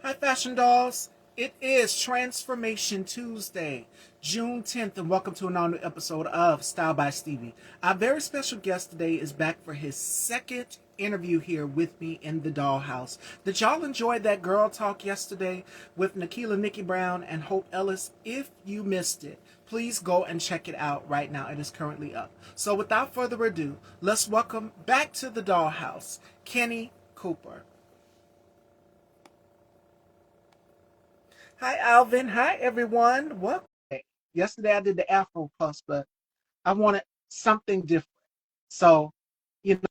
Hi, Fashion Dolls. It is Transformation Tuesday, June 10th, and welcome to another new episode of Style by Stevie. Our very special guest today is back for his second interview here with me in the dollhouse. Did y'all enjoy that girl talk yesterday with Nikila Nikki Brown and Hope Ellis? If you missed it, please go and check it out right now. It is currently up. So without further ado, let's welcome back to the dollhouse, Kenny Cooper. Hi, Alvin. Hi, everyone. Welcome. Yesterday I did the Afro Puffs, but I wanted something different. So,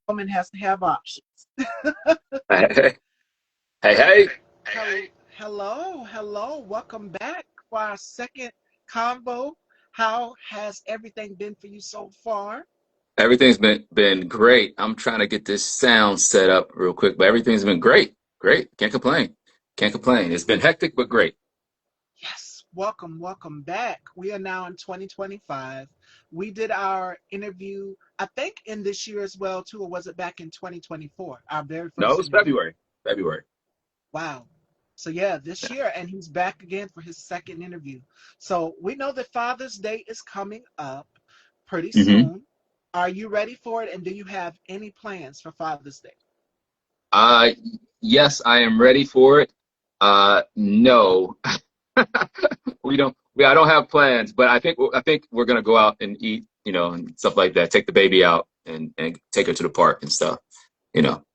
woman has to have options. Hey, hey, hey. Hello. Welcome back for our second convo. How has everything been for you so far? Everything's been great. I'm trying to get this sound set up real quick, but everything's been great. Great. Can't complain. Can't complain. It's been hectic, but great. Yes, welcome back. We are now in 2025. We did our interview, I think, in this year as well, too, or was it back in 2024? Our very No, it first was interview. February. February. Wow. So yeah, this year, and he's back again for his second interview. So we know that Father's Day is coming up pretty hmm soon. Are you ready for it? And do you have any plans for Father's Day? Uh, yes, I am ready for it. No, we don't. I don't have plans, but I think we're gonna go out and eat, and stuff like that. Take the baby out and take her to the park and stuff.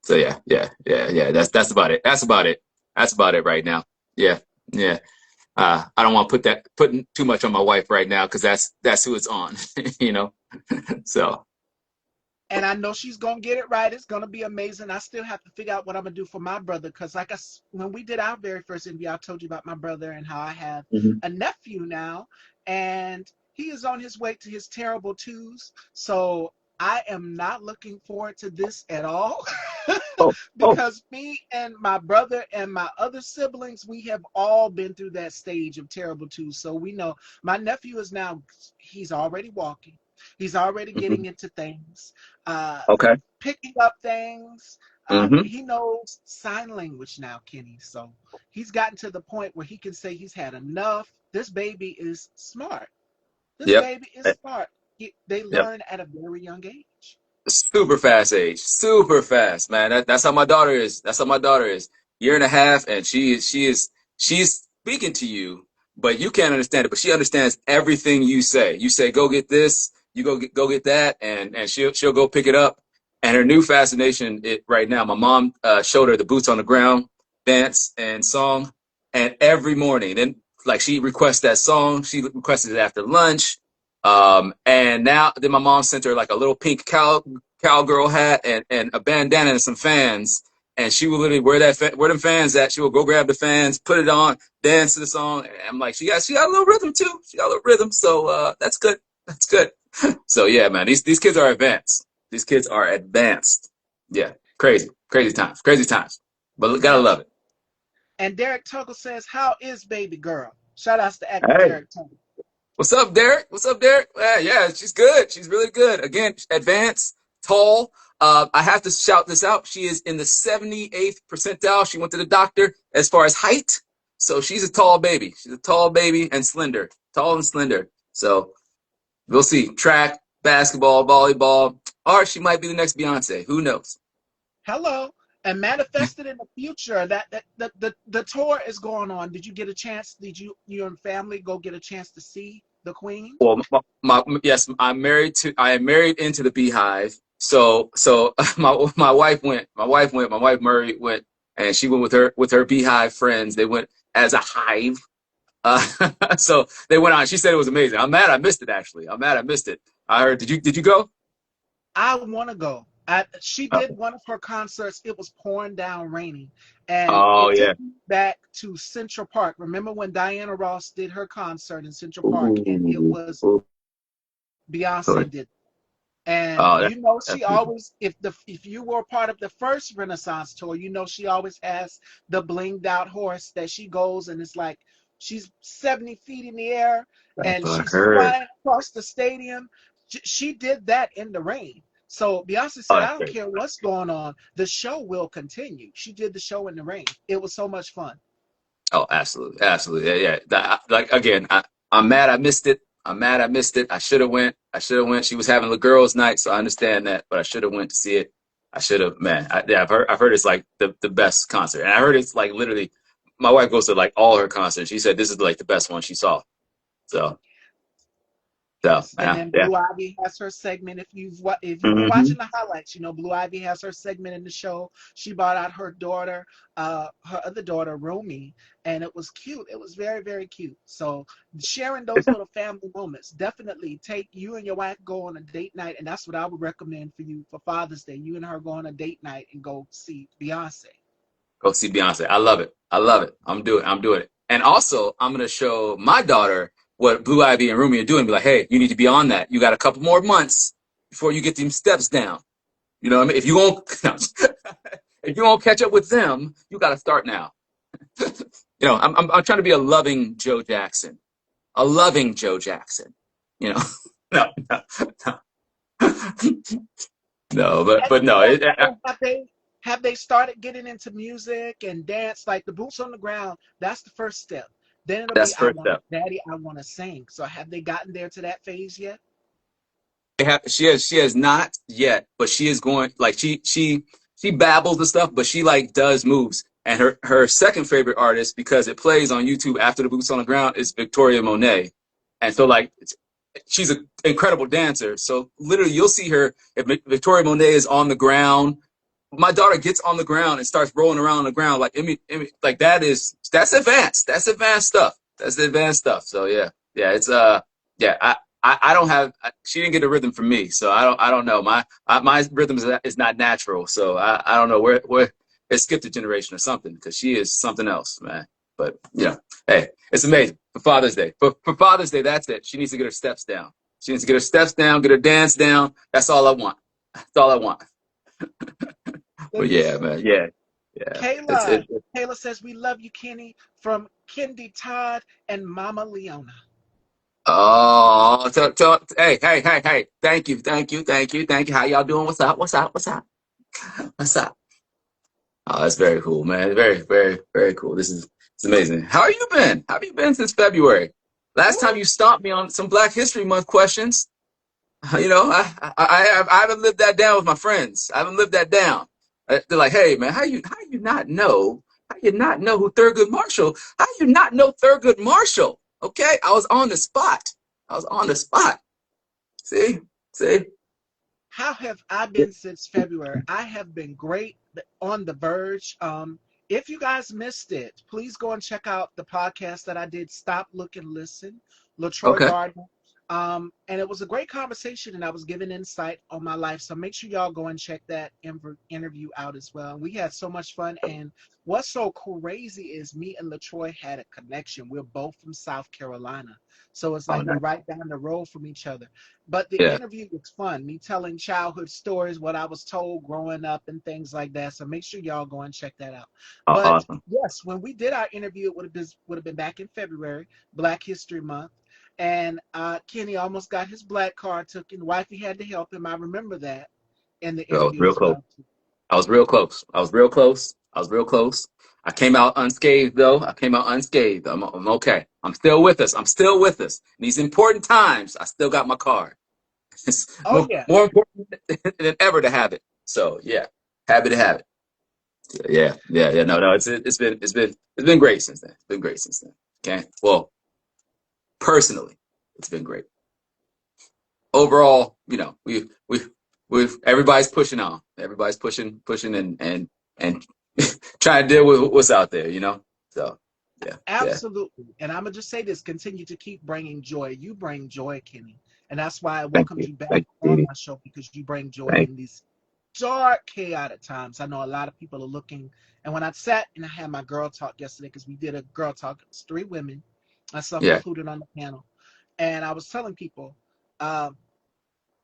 So yeah. That's about it. That's about it. That's about it right now. Yeah, yeah. I don't want to putting too much on my wife right now because that's who it's on, you know. So And I know she's gonna get it right. It's gonna be amazing. I still have to figure out what I'm gonna do for my brother because, when we did our very first interview, I told you about my brother and how I have Mhm. a nephew now, and he is on his way to his terrible twos. So I am not looking forward to this at all oh oh because me and my brother and my other siblings, we have all been through that stage of terrible twos. So we know my nephew is now, he's already walking. He's already mhm. getting into things, uh, Okay. picking up things. hmm He knows sign language now, Kenny. So he's gotten to the point where he can say he's had enough. This baby is smart. This Yep. baby is Eh, smart. They Yep. learn at a very young age. Super fast age. Super fast, man. That's how my daughter is. That's how my daughter is. Year and a half, and she's speaking to you, but you can't understand it. But she understands everything you say. You say, "Go get this." You go get that, and she'll go pick it up. And her new fascination right now, my mom showed her the boots on the ground dance and song, and every morning, then like she requests that song. She requested it after lunch. And now then my mom sent her like a little pink cowgirl hat and a bandana and some fans. And she would literally where them fans at. She would go grab the fans, put it on, dance to the song. And I'm like, she got a little rhythm too. She got a little rhythm. So that's good. That's good. So yeah, man, these kids are advanced. These kids are advanced. Yeah, crazy times, crazy times. But gotta love Yes. it. And Derek Tuggle says, "How is baby girl?" Shout outs to actor Hey, Derek Tuggle. what's up, Derek? What's up, Derek? Yeah, she's good. She's really good. Again, advanced, tall. I have to shout this out. She is in the 78th percentile. She went to the doctor as far as height. So she's a tall baby. She's a tall baby and slender. Tall and slender. So we'll see. Track, basketball, volleyball, or she might be the next Beyonce. Who knows? Hello. And manifested in the future that the tour is going on. Did you get a chance? Did you and family go get a chance to see the Queen? Well, yes, I am married into the Beehive. So my wife went. My wife Murray went, and she went with her Beehive friends. They went as a hive. Uh, so they went on. She said it was amazing. I'm mad I missed it. Actually, I'm mad I missed it. I heard. Did you go? I want to go. She did one of her concerts. It was pouring down, raining, and Oh it took yeah. me back to Central Park. Remember when Diana Ross did her concert in Central Park, and it Ooh, was ooh, Beyonce good. did. And Oh, that's she beautiful. always, if you were part of the first Renaissance tour, she always has the blinged out horse that she goes, and it's like she's 70 feet in the air That's and what I she's heard. flying across the stadium. She did that in the rain. So Beyonce Oh, said, that's I don't great. care what's going on, the show will continue. She did the show in the rain. It was so much fun. Oh, absolutely, absolutely. Yeah, yeah. Like again, I'm mad I missed it. I'm mad I missed it. I should have went. I should have went. She was having the girls' night, so I understand that, but I should have went to see it. I should have, man. Yeah, I've heard it's like the best concert, and I heard it's like literally. My wife goes to like all her concerts. She said this is like the best one she saw. So, so Yes, and then yeah. Blue Ivy has her segment. If you were Hmm. watching the highlights, you know Blue Ivy has her segment in the show. She brought out her daughter, her other daughter, Romy, and it was cute. It was very, very cute. So sharing those little family moments, definitely take you and your wife go on a date night, and that's what I would recommend for you for Father's Day. You and her go on a date night and go see Beyonce. Go see Beyonce. I love it. I love it. I'm doing. I'm doing it. And also, I'm gonna show my daughter what Blue Ivy and Rumi are doing. Be like, hey, you need to be on that. You got a couple more months before you get them steps down. You know what I mean? If you won't, if you won't catch up with them, you got to start now. You know, I'm trying to be a loving Joe Jackson, a loving Joe Jackson. You know, no, no, no, no, And but no, also, have they started getting into music and dance? Like the boots on the ground, that's the first step. Then it'll be that's I first want step. to, Daddy, I want to sing. So have they gotten there to that phase yet? She has not yet, but she is going like she babbles and stuff, but she like does moves. And her second favorite artist, because it plays on YouTube after the boots on the ground, is Victoria Monet. And so like she's an incredible dancer. So literally you'll see her if Victoria Monet is on the ground. My daughter gets on the ground and starts rolling around on the ground like like that's advanced. That's advanced stuff. That's advanced stuff. So yeah, yeah, it's yeah. I don't have. She didn't get a rhythm from me, so I don't know. My rhythm is not natural, so I don't know where it skipped a generation or something because she is something else, man. But you know, hey, it's amazing for Father's Day. For Father's Day, that's it. She needs to get her steps down. She needs to get her steps down, get her dance down. That's all I want. That's all I want. Let But me yeah, see. man, yeah, yeah. It's Kayla. it. Kayla says, we love you, Kenny, from Kendi Todd and Mama Leona. Oh, hey, hey, hey, hey! Thank you, thank you, thank you, thank you. How y'all doing? What's up? What's up? What's up? What's up? Oh, that's very cool, man. Very, very, very cool. It's amazing. How have you been? How have you been since February? Last time Woo. you stomped me on some Black History Month questions. You know, I haven't lived that down with my friends. I haven't lived that down. They're like, hey, man, how you not know? How you not know who Thurgood Marshall? How you not know Thurgood Marshall? Okay, I was on the spot. I was on the spot. See, see. How have I been since February? I have been great on the verge. If you guys missed it, please go and check out the podcast that I did, Stop, Look, and Listen, LaTroy Okay. Gardner. And it was a great conversation, and I was giving insight on my life. So make sure y'all go and check that interview out as well. And we had so much fun. And what's so crazy is me and LaTroy had a connection. We're both from South Carolina. So it's Oh, like we're nice. right down the road from each other. But the Yeah. interview was fun, me telling childhood stories, what I was told growing up, and things like that. So make sure y'all go and check that out. Oh, But awesome. yes, when we did our interview, it would have been back in February, Black History Month, and Kenny almost got his black card taken. Wifey had to help him. I remember that in the I was interview real as close. well. I was real close. I was real close. I was real close. I came out unscathed, though. I came out unscathed. I'm okay. I'm still with us. I'm still with us. In these important times, I still got my card. It's Oh yeah, more important than ever to have it. So yeah, happy to have it. Yeah, yeah, yeah. No, no. It's been great since then. It's been great since then. Okay. Well, personally, it's been great. Overall, you know, we've everybody's pushing on. Everybody's pushing and trying to deal with what's out there, you know. So yeah, yeah. absolutely. And I'm gonna just say this: continue to keep bringing joy. You bring joy, Kenny, and that's why I Thank welcomed you, you back thank you, on Stevie. my show because you bring joy Thank in these dark, chaotic times. I know a lot of people are looking. And when I sat and I had my girl talk yesterday, because we did a girl talk, it was 3 women, myself yeah, included on the panel, and I was telling people, um,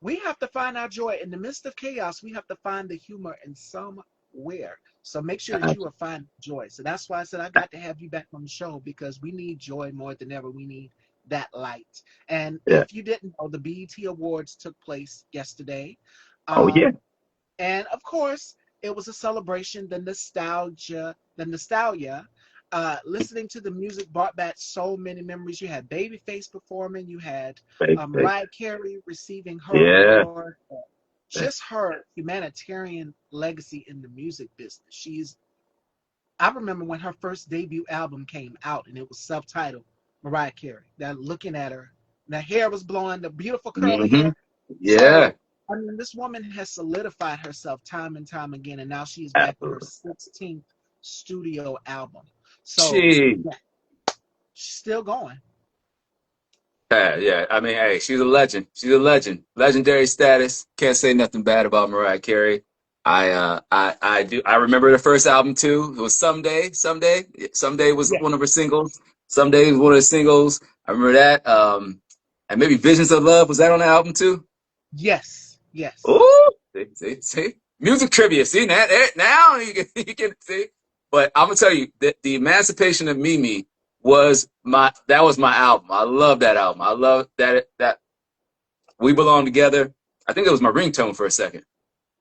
we have to find our joy in the midst of chaos. We have to find the humor in somewhere. So make sure that uh, you are finding joy. So that's why I said I got to have you back on the show because we need joy more than ever. We need that light. And yeah. if you didn't know, the BET Awards took place yesterday. Oh yeah, Um, and of course, it was a celebration, the nostalgia. Listening to the music brought back so many memories. You had Babyface performing. You had Fake, fake. Mariah Carey receiving her Yeah. award. Just her humanitarian legacy in the music business. I remember when her first debut album came out and it was self-titled Mariah Carey. That looking at her, the hair was blowing, the beautiful curly Hmm. hair. Yeah. So, I mean, this woman has solidified herself time and time again, and now she is back with her Absolutely. 16th studio album. So, She. yeah, she's still going. Yeah, yeah. I mean, hey, she's a legend. She's a legend. Legendary status. Can't say nothing bad about Mariah Carey. I do. I remember the first album too. It was Someday. Someday. Someday was Yeah. one of her singles. Someday was one of the singles. I remember that. And maybe Visions of Love, was that on the album too? Yes. Yes. Ooh, see, music trivia. See now you can you can see. But I'm gonna tell you that the Emancipation of Mimi was my album. I love that album. I love that We Belong Together. I think it was my ringtone for a second.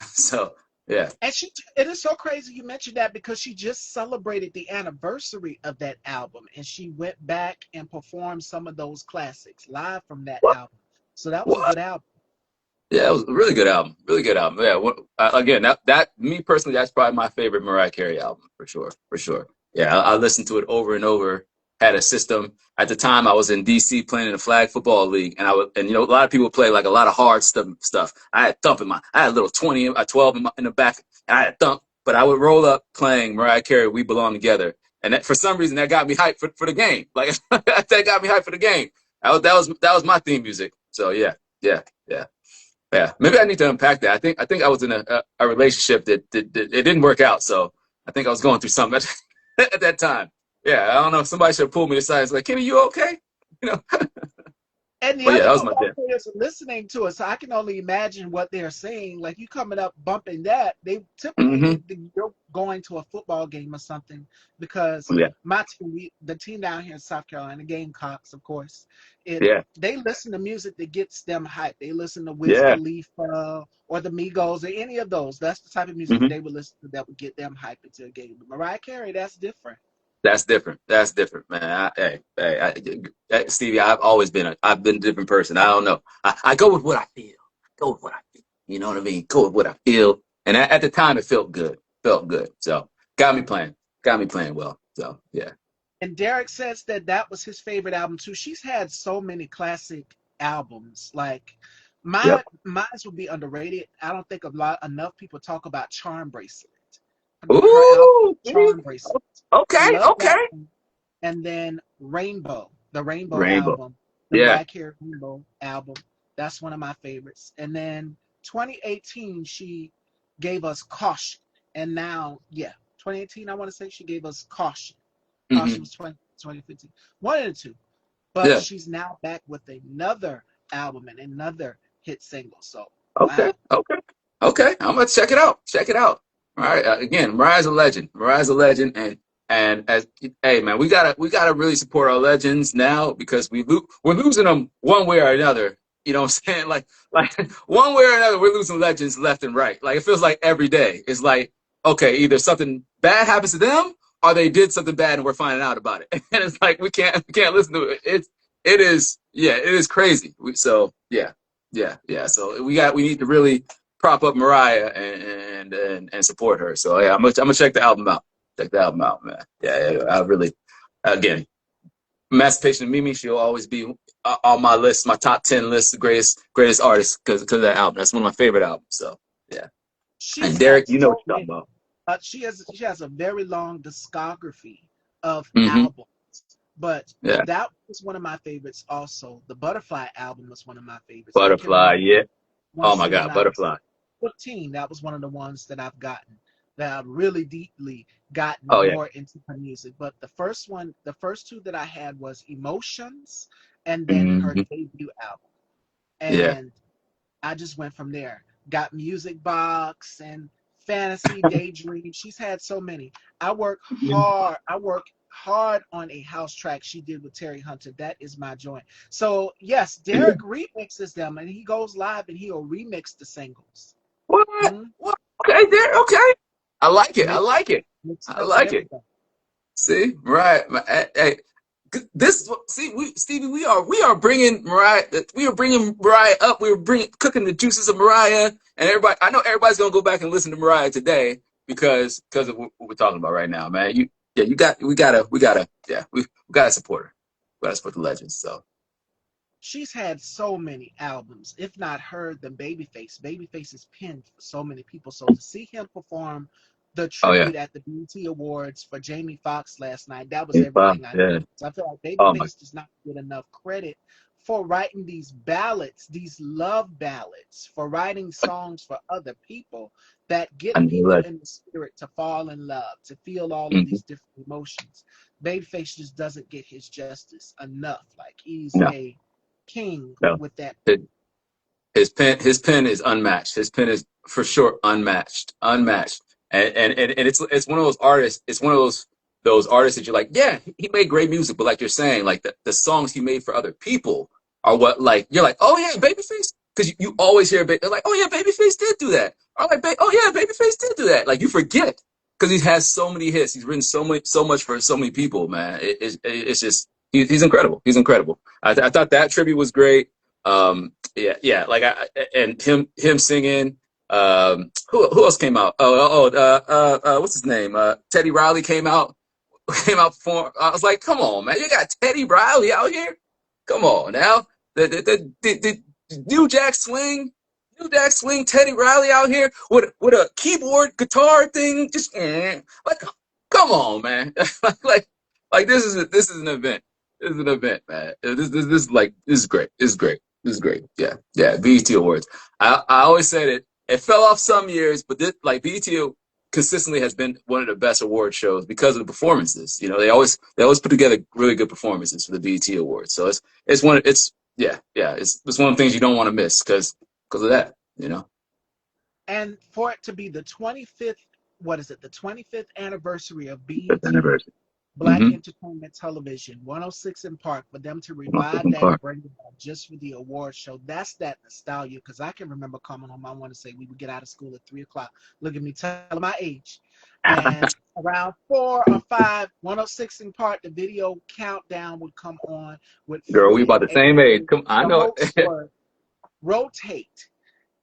So yeah. And it is so crazy you mentioned that because she just celebrated the anniversary of that album and she went back and performed some of those classics live from that What? album. So that was a What? good album. Yeah, it was a really good album. Really good album. Yeah. Again, that me personally, that's probably my favorite Mariah Carey album for sure. For sure. Yeah, I listened to it over and over. Had a system at the time. I was in DC playing in a flag football league, and a lot of people play like a lot of hard stuff. I had thump in my, I had a little 20, a 12 in the back, and I had thump. But I would roll up playing Mariah Carey, "We Belong Together," and for some reason that got me hyped for the game. Like that got me hyped for the game. That was my theme music. So yeah, yeah, yeah. Yeah, maybe I need to unpack that. I think I was in a relationship that it didn't work out. So I think I was going through something at that time. Yeah, I don't know. Somebody should have pulled me aside. It's like, Kenny, you okay? You know. And the But yeah, other that was my football jam. players are listening to it, so I can only imagine what they're saying. Like you coming up bumping that, they Hmm. typically you're going to a football game or something because Yeah, my team, the team down here in South Carolina, Gamecocks, of course, yeah, they listen to music that gets them hyped. They listen to Wiz yeah. Khalifa or the Migos or any of those. That's the type of music that Hmm. they would listen to that would get them hyped into a game. But Mariah Carey, that's different. That's different. That's different, man. Stevie, I've been a different person. I don't know. I go with what I feel. Go with what I feel. You know what I mean? Go with what I feel. And at the time, it felt good. Felt good. So got me playing well. So yeah. And Derek says that that was his favorite album too. She's had so many classic albums. Like mine would be underrated. I don't think enough people talk about Charm Bracelet. Her album Ooh, see? Charm Bracelet. I Okay, love okay. that one. And then Rainbow, the Rainbow Rainbow. album, the Yeah. Mariah Carey Rainbow album. That's one of my favorites. And then 2018, she gave us Caution. And now, yeah, 2018, I want to say she gave us Caution. Caution Hmm. was 2015. One and two. But Yeah. she's now back with another album and another hit single. So, Okay. wow. Okay. Okay. I'm gonna check it out. Check it out. All right. Again, Mariah's a legend. Mariah's a legend, and as hey man, we gotta really support our legends now because we're losing them one way or another. You know what I'm saying? Like one way or another, we're losing legends left and right. Like it feels like every day. It's like okay, either something bad happens to them or they did something bad and we're finding out about it. And it's like we can't listen to it. It is crazy. So yeah. Yeah, yeah. So we need to really prop up Mariah and support her. So yeah, I'm gonna check the album out. Check the album out, man. Yeah, yeah, I really again, Emancipation of Mimi. She'll always be on my list, my top 10 list, the greatest artists because of that album. That's one of my favorite albums. So yeah. And She's Derek, had you know what so you're talking many. about. She has a very long discography of Hmm. albums, but Yeah, that was one of my favorites. Also, the Butterfly album was one of my favorites. I can Butterfly. remember Yeah. Oh once my when God, I was Butterfly. 15. That was one of the ones that I've gotten that I've really deeply gotten Oh yeah. more into her music. But the first two that I had was Emotions, and then her Hmm. debut album, Yeah. and I just went from there. Got Music Box and Fantasy Daydream. She's had so many. I work hard. I work hard on a house track she did with Terry Hunter. That is my joint. So yes, Yeah. Derek remixes them and he goes live and he'll remix the singles. What? Mm-hmm. What? Okay, Derek. Okay. I like it. I Mix, like it. mix it I up and like it. everything. See, right. Hey, this see, Stevie, we are bringing Mariah. We are bringing Mariah up. We are bringing cooking the juices of Mariah, and everybody. I know everybody's gonna go back and listen to Mariah today because of what we're talking about right now, man. We gotta support her. We gotta support the legends. So, She's had so many albums, if not her, than Babyface. Babyface is pinned for so many people. So to see him perform the oh yeah, tribute at the BET Awards for Jamie Foxx last night, that was K-pop, everything I yeah. needed. So I feel like Oh my, Babyface does not get enough credit for writing these ballads, these love ballads, for writing songs for other people that I get know people that. in the spirit to fall in love, to feel all of Mm-hmm. these different emotions. Babyface just doesn't get his justice enough. Like he's No, a king no. with that. His pen is unmatched. His pen is for sure unmatched, unmatched. And it's one of those artists. It's one of those artists that you're like, yeah, he made great music, but like you're saying, like the songs he made for other people are what like you're like, oh yeah, Babyface, because you always hear they're like, oh yeah, Babyface did do that. Or like, oh yeah, Babyface did do that. Like you forget because he has so many hits. He's written so much for so many people, man. It's just he's incredible. He's incredible. I thought that tribute was great. Yeah, like and him singing. Who else came out? What's his name? Teddy Riley came out. Came out for. I was like, come on, man, you got Teddy Riley out here. Come on now, the New Jack Swing, Teddy Riley out here with a keyboard guitar thing. Just like, come on, man. like this is an event. This is an event, man. This is great. This is great. This is great. Yeah, yeah. BET Awards. I always said it. It fell off some years, but this like BET consistently has been one of the best award shows because of the performances. You know, they always put together really good performances for the BET Awards. So it's one of the things you don't want to miss because of that. You know, And for it to be the 25th, what is it? The 25th anniversary of fifth BET anniversary. Black Mm-hmm. Entertainment Television, 106 in Park, for them to One revive second that and part. bring it back just for the award show, that's that nostalgia. Because I can remember coming home, I want to say we would get out of school at 3 o'clock. Look at me telling my age. And around 4 or 5, 106 in Park, the video countdown would come on with Girl, we Freddie. about the And same age. Come, I the know hosts it. would rotate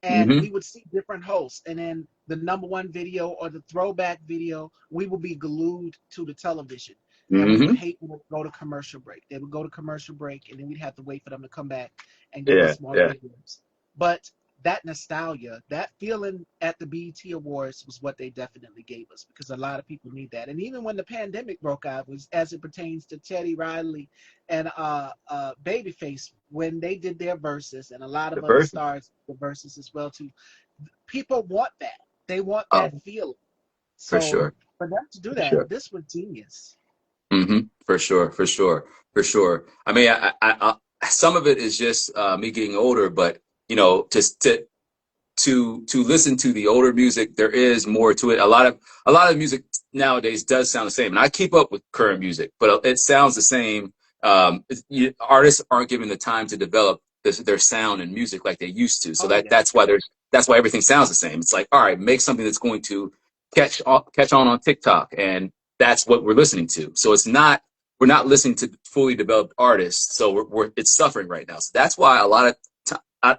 and Mm-hmm. we would see different hosts, and then the number one video or the throwback video, we would be glued to the television, and we would Mm-hmm. hate when it would go to commercial break. They would go to commercial break, and then we'd have to wait for them to come back and give Yeah, us more yeah, videos. But that nostalgia, that feeling at the BET Awards was what they definitely gave us, because a lot of people need that. And even when the pandemic broke out, was as it pertains to Teddy Riley and Babyface, when they did their verses, and a lot the of other version. stars did the verses as well too. People want that. They want Oh, that feeling. for So sure, for them to do for that, sure. this was genius. Mm-hmm. For sure, for sure, for sure. I mean, some of it is just me getting older, but you know, just to listen to the older music, there is more to it. A lot of music nowadays does sound the same, and I keep up with current music, but it sounds the same. Artists aren't given the time to develop their sound and music like they used to, so Oh that yeah. that's why everything sounds the same. It's like, all right, make something that's going to catch on TikTok, and that's what we're listening to. So we're not listening to fully developed artists, so it's suffering right now. So that's why a lot of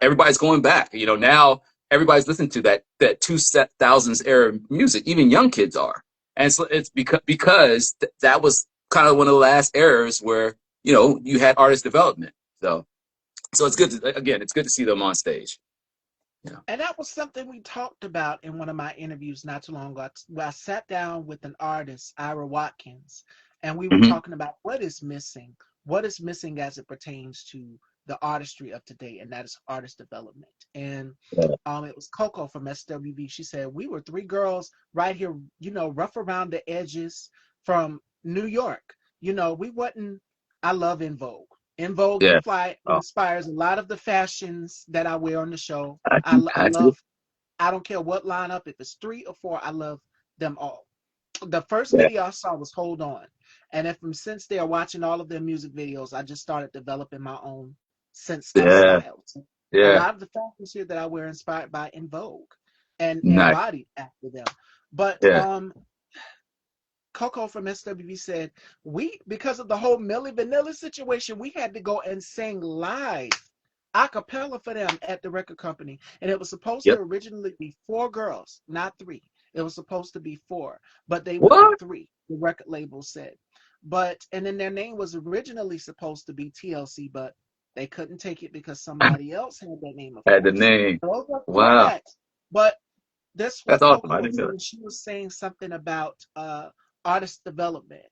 everybody's going back. You know, now everybody's listening to that two set thousands era music. Even young kids are, and so it's because that was kind of one of the last eras where you had artist development. So it's good it's good to see them on stage. Yeah. And that was something we talked about in one of my interviews not too long ago. Where I sat down with an artist, Ira Watkins, and we were Hmm. talking about what is missing as it pertains to the artistry of today, and that is artist development. And Yeah. it was Coco from SWV. She said, we were three girls right here, rough around the edges from New York. We wasn't, I love In Vogue. In Vogue Yeah. Oh, inspires a lot of the fashions that I wear on the show. I I do. love, I don't care what lineup, if it's three or four, I love them all. The first Yeah. video I saw was Hold On. And if from since they are watching all of their music videos, I just started developing my own sense of Yeah. style. So a Yeah. lot of the fashions here that I wear inspired by In Vogue and Nice. embodied after them. But Yeah. Coco from SWV said, because of the whole Milli Vanilli situation, we had to go and sing live a cappella for them at the record company. And it was supposed to Yep. originally be 4 girls, not 3. It was supposed to be 4, but they went with What? 3, the record label said. And then their name was originally supposed to be TLC, but they couldn't take it because somebody else had that name, of Had the course. name. Those are 4 Wow. acts. But that's That's what awesome. Coco I was didn't know saying. She was saying something about artist development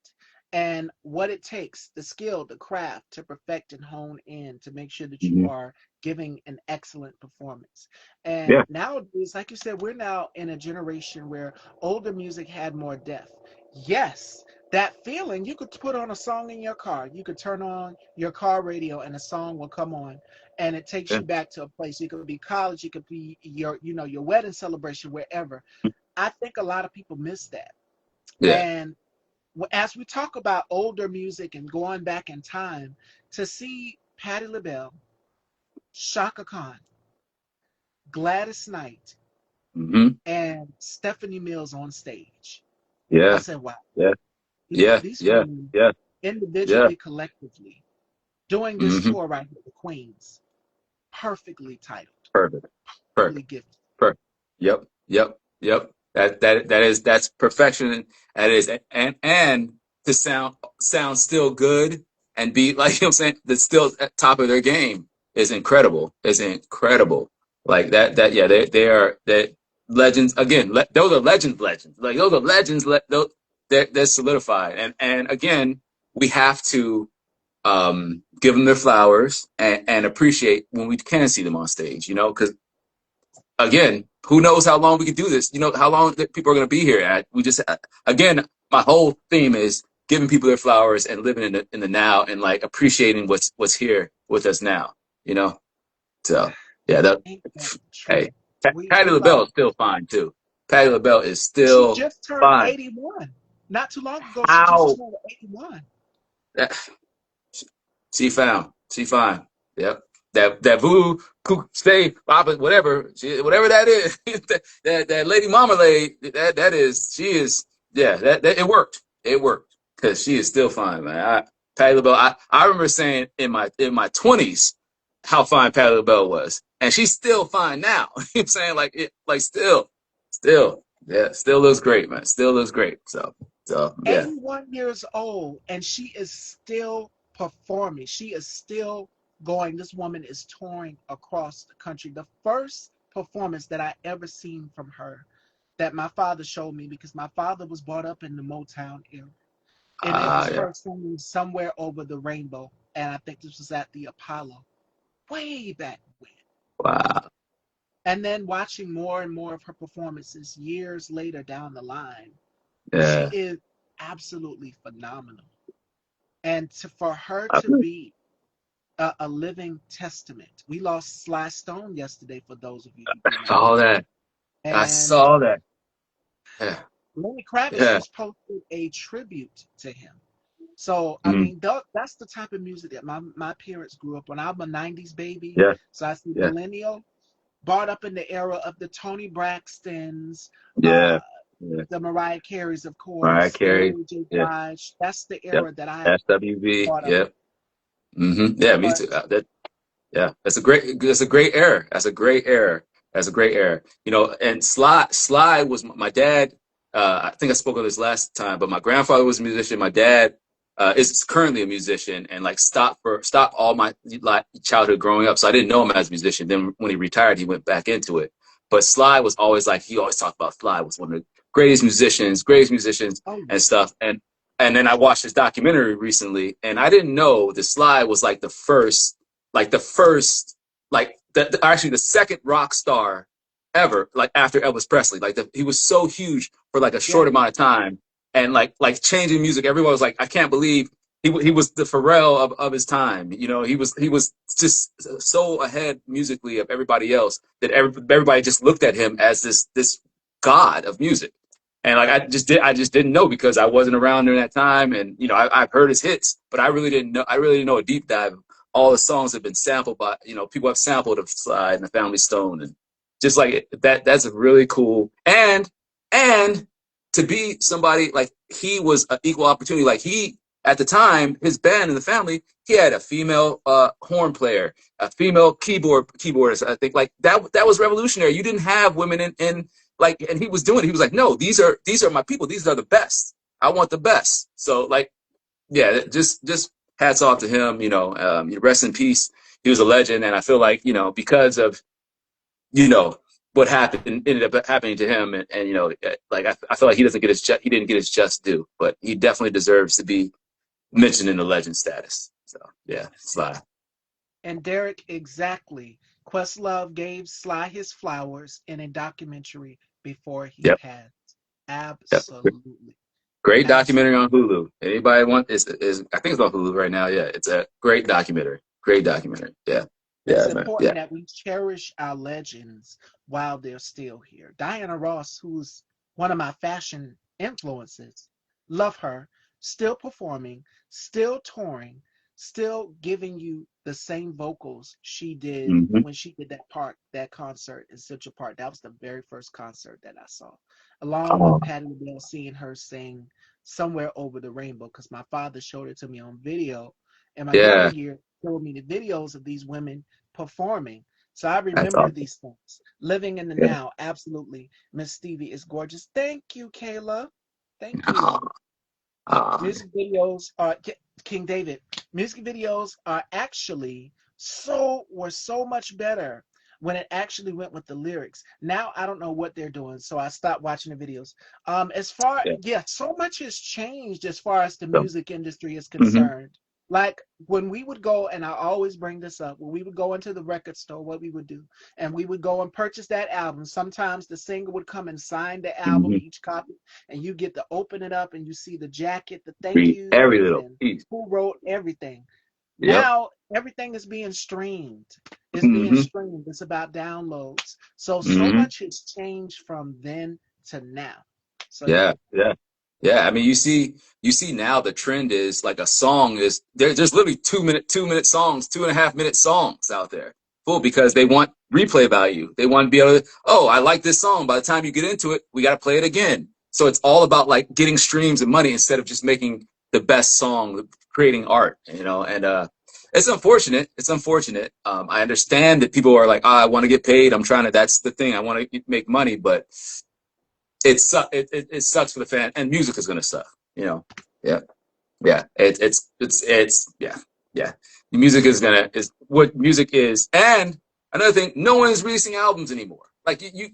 and what it takes, the skill, the craft to perfect and hone in to make sure that that. you Hmm. are giving an excellent performance. And Yeah. nowadays, like you said, we're now in a generation where older music had more depth. Yes, that feeling, you could put on a song in your car. You could turn on your car radio and a song will come on and it takes Yeah. you back to a place. It could be college, it could be your wedding celebration, wherever. I think a lot of people miss that. Yeah. And as we talk about older music and going back in time, to see Patti LaBelle, Shaka Khan, Gladys Knight, Hmm. and Stephanie Mills on stage, I Yeah. said, wow, Yeah. these Yeah. these Yeah. women Yeah. Yeah. individually, collectively, doing this Hmm. tour right here, the Queens, perfectly titled, Perfect. perfectly Perfect. gifted. Perfect. Yep. Yep. Yep. That's perfection. That is, and to sound still good and be like, you know what I'm saying, that's still at top of their game is incredible. Is incredible. Like that yeah, they are that legends again. Those are legends. Like those are legends. Those they're solidified. And again, we have to give them their flowers and appreciate when we can see them on stage. You know, because again, who knows how long we can do this? You know, how long that people are going to be here at? We just, again, my whole theme is giving people their flowers and living in the now and like appreciating what's here with us now. You know, so yeah, that. Ain't that true? Hey, We Patti love LaBelle is it. still fine too. Patti LaBelle is She still just turned fine. 81. Not too long ago, she just How? turned 81. She found. She fine. Yep. That voodoo stay whatever whatever that is that lady marmalade that is she is yeah that it worked because she is still fine, man. Patti LaBelle, I remember saying in my 20s how fine Patti LaBelle was, and she's still fine now. You know what I'm saying, like it like still yeah, still looks great, man, still looks great. So yeah. 81 years old, and she is still performing. She is still going. This woman is touring across the country. The first performance that I ever seen from her that my father showed me, because my father was brought up in the Motown era, and it was Yeah. her singing Somewhere Over the Rainbow. And I think this was at the Apollo way back when. Wow. And then watching more and more of her performances years later down the line, she Yeah. is absolutely phenomenal. And for her I to be a living testament. We lost Sly Stone yesterday, for those of you who do not saw know. that. I And saw that. Yeah. Lenny Kravitz Yeah. just posted a tribute to him. So, I Mm. mean, that's the type of music that my parents grew up on. I'm a 90s baby, Yeah. so I see Yeah. millennial, brought up in the era of the Tony Braxtons, uh, Yeah. Yeah. the Mariah Careys, of Mariah course, the Carey. Mary J. Yeah. Blige. That's the Yep. era that I SWV. brought up. Yep. Yeah. Me But too. That. Yeah. That's a great era. That's a great era. That's a great era. You know, and Sly was my dad. I think I spoke of this last time, but my grandfather was a musician. My dad is currently a musician, and like stopped all my like childhood growing up. So I didn't know him as a musician. Then when he retired, he went back into it. But Sly was always like he always talked about Sly was one of the greatest musicians oh and yeah, stuff. And then I watched this documentary recently, and I didn't know that Sly was like the first, actually the second rock star ever, like after Elvis Presley. Like he was so huge for like a yeah. short amount of time, and like changing music. Everyone was like, I can't believe he was the Pharrell of his time. You know, he was just so ahead musically of everybody else that everybody just looked at him as this god of music. And like I just didn't know because I wasn't around during that time, and you know I've heard his hits, but I really didn't know a deep dive. All the songs have been sampled by people have sampled of Sly and the Family Stone, and just like that that's a really cool and to be somebody like he was an equal opportunity. Like he at the time, his band and the family, he had a female horn player, a female keyboardist. I think like that was revolutionary. You didn't have women in like, and he was doing it. He was like, no, these are my people. These are the best. I want the best. So like, yeah, just hats off to him. Rest in peace. He was a legend, and I feel like because of what happened ended up happening to him, and like I feel like he didn't get his just due, but he definitely deserves to be mentioned in the legend status. So yeah, Sly. And Derek, exactly. Questlove gave Sly his flowers in a documentary before he Yep, passed. yep. Absolutely. Great documentary Absolutely. on Hulu. Anybody want is I think it's on Hulu right now. Yeah, it's a great documentary. Great documentary. Yeah, It's yeah, man. important Yeah. that we cherish our legends while they're still here. Diana Ross, who's one of my fashion influences, love her, still performing, still touring, still giving you the same vocals she did Mm-hmm. when she did that concert in Central Park. That was the very first concert that I saw, along with Oh, Patti LaBelle, seeing her sing Somewhere Over the Rainbow, because my father showed it to me on video. In my younger yeah, year, showed me the videos of these women performing. So I that's remember awesome. these things. Living in the Yeah. now, absolutely. Miss Stevie is gorgeous. Thank you, Kayla. Thank Oh, you. oh, Music videos are King David. Music videos are actually were so much better when it actually went with the lyrics. Now I don't know what they're doing, so I stopped watching the videos. As far yeah. yeah, so much has changed as far as the So, music industry is mm-hmm. concerned. Like when we would go, and I always bring this up, when we would go into the record store, what we would do, and we would go and purchase that album. Sometimes the singer would come and sign the album, Mm-hmm. each copy, and you get to open it up and you see the jacket, the thank Read every yous, little and piece. who wrote everything. Yep. Now everything is being streamed. It's being Mm-hmm. streamed. It's about downloads. So Mm-hmm. much has changed from then to now. So yeah. Yeah, yeah, yeah. I mean, you see now the trend is like a song is there's literally 2 minute songs, 2.5 minute songs out there, full because they want replay value. They want to be able to, oh, I like this song. By the time you get into it, we got to play it again. So it's all about like getting streams and money instead of just making the best song, creating art, and it's unfortunate. It's unfortunate. I understand that people are like, oh, I want to get paid. I'm trying to. That's the thing. I want to make money, but it sucks for the fan, and music is gonna suck. Yeah, yeah. Yeah, yeah. The music is what music is, and another thing, no one is releasing albums anymore. Like you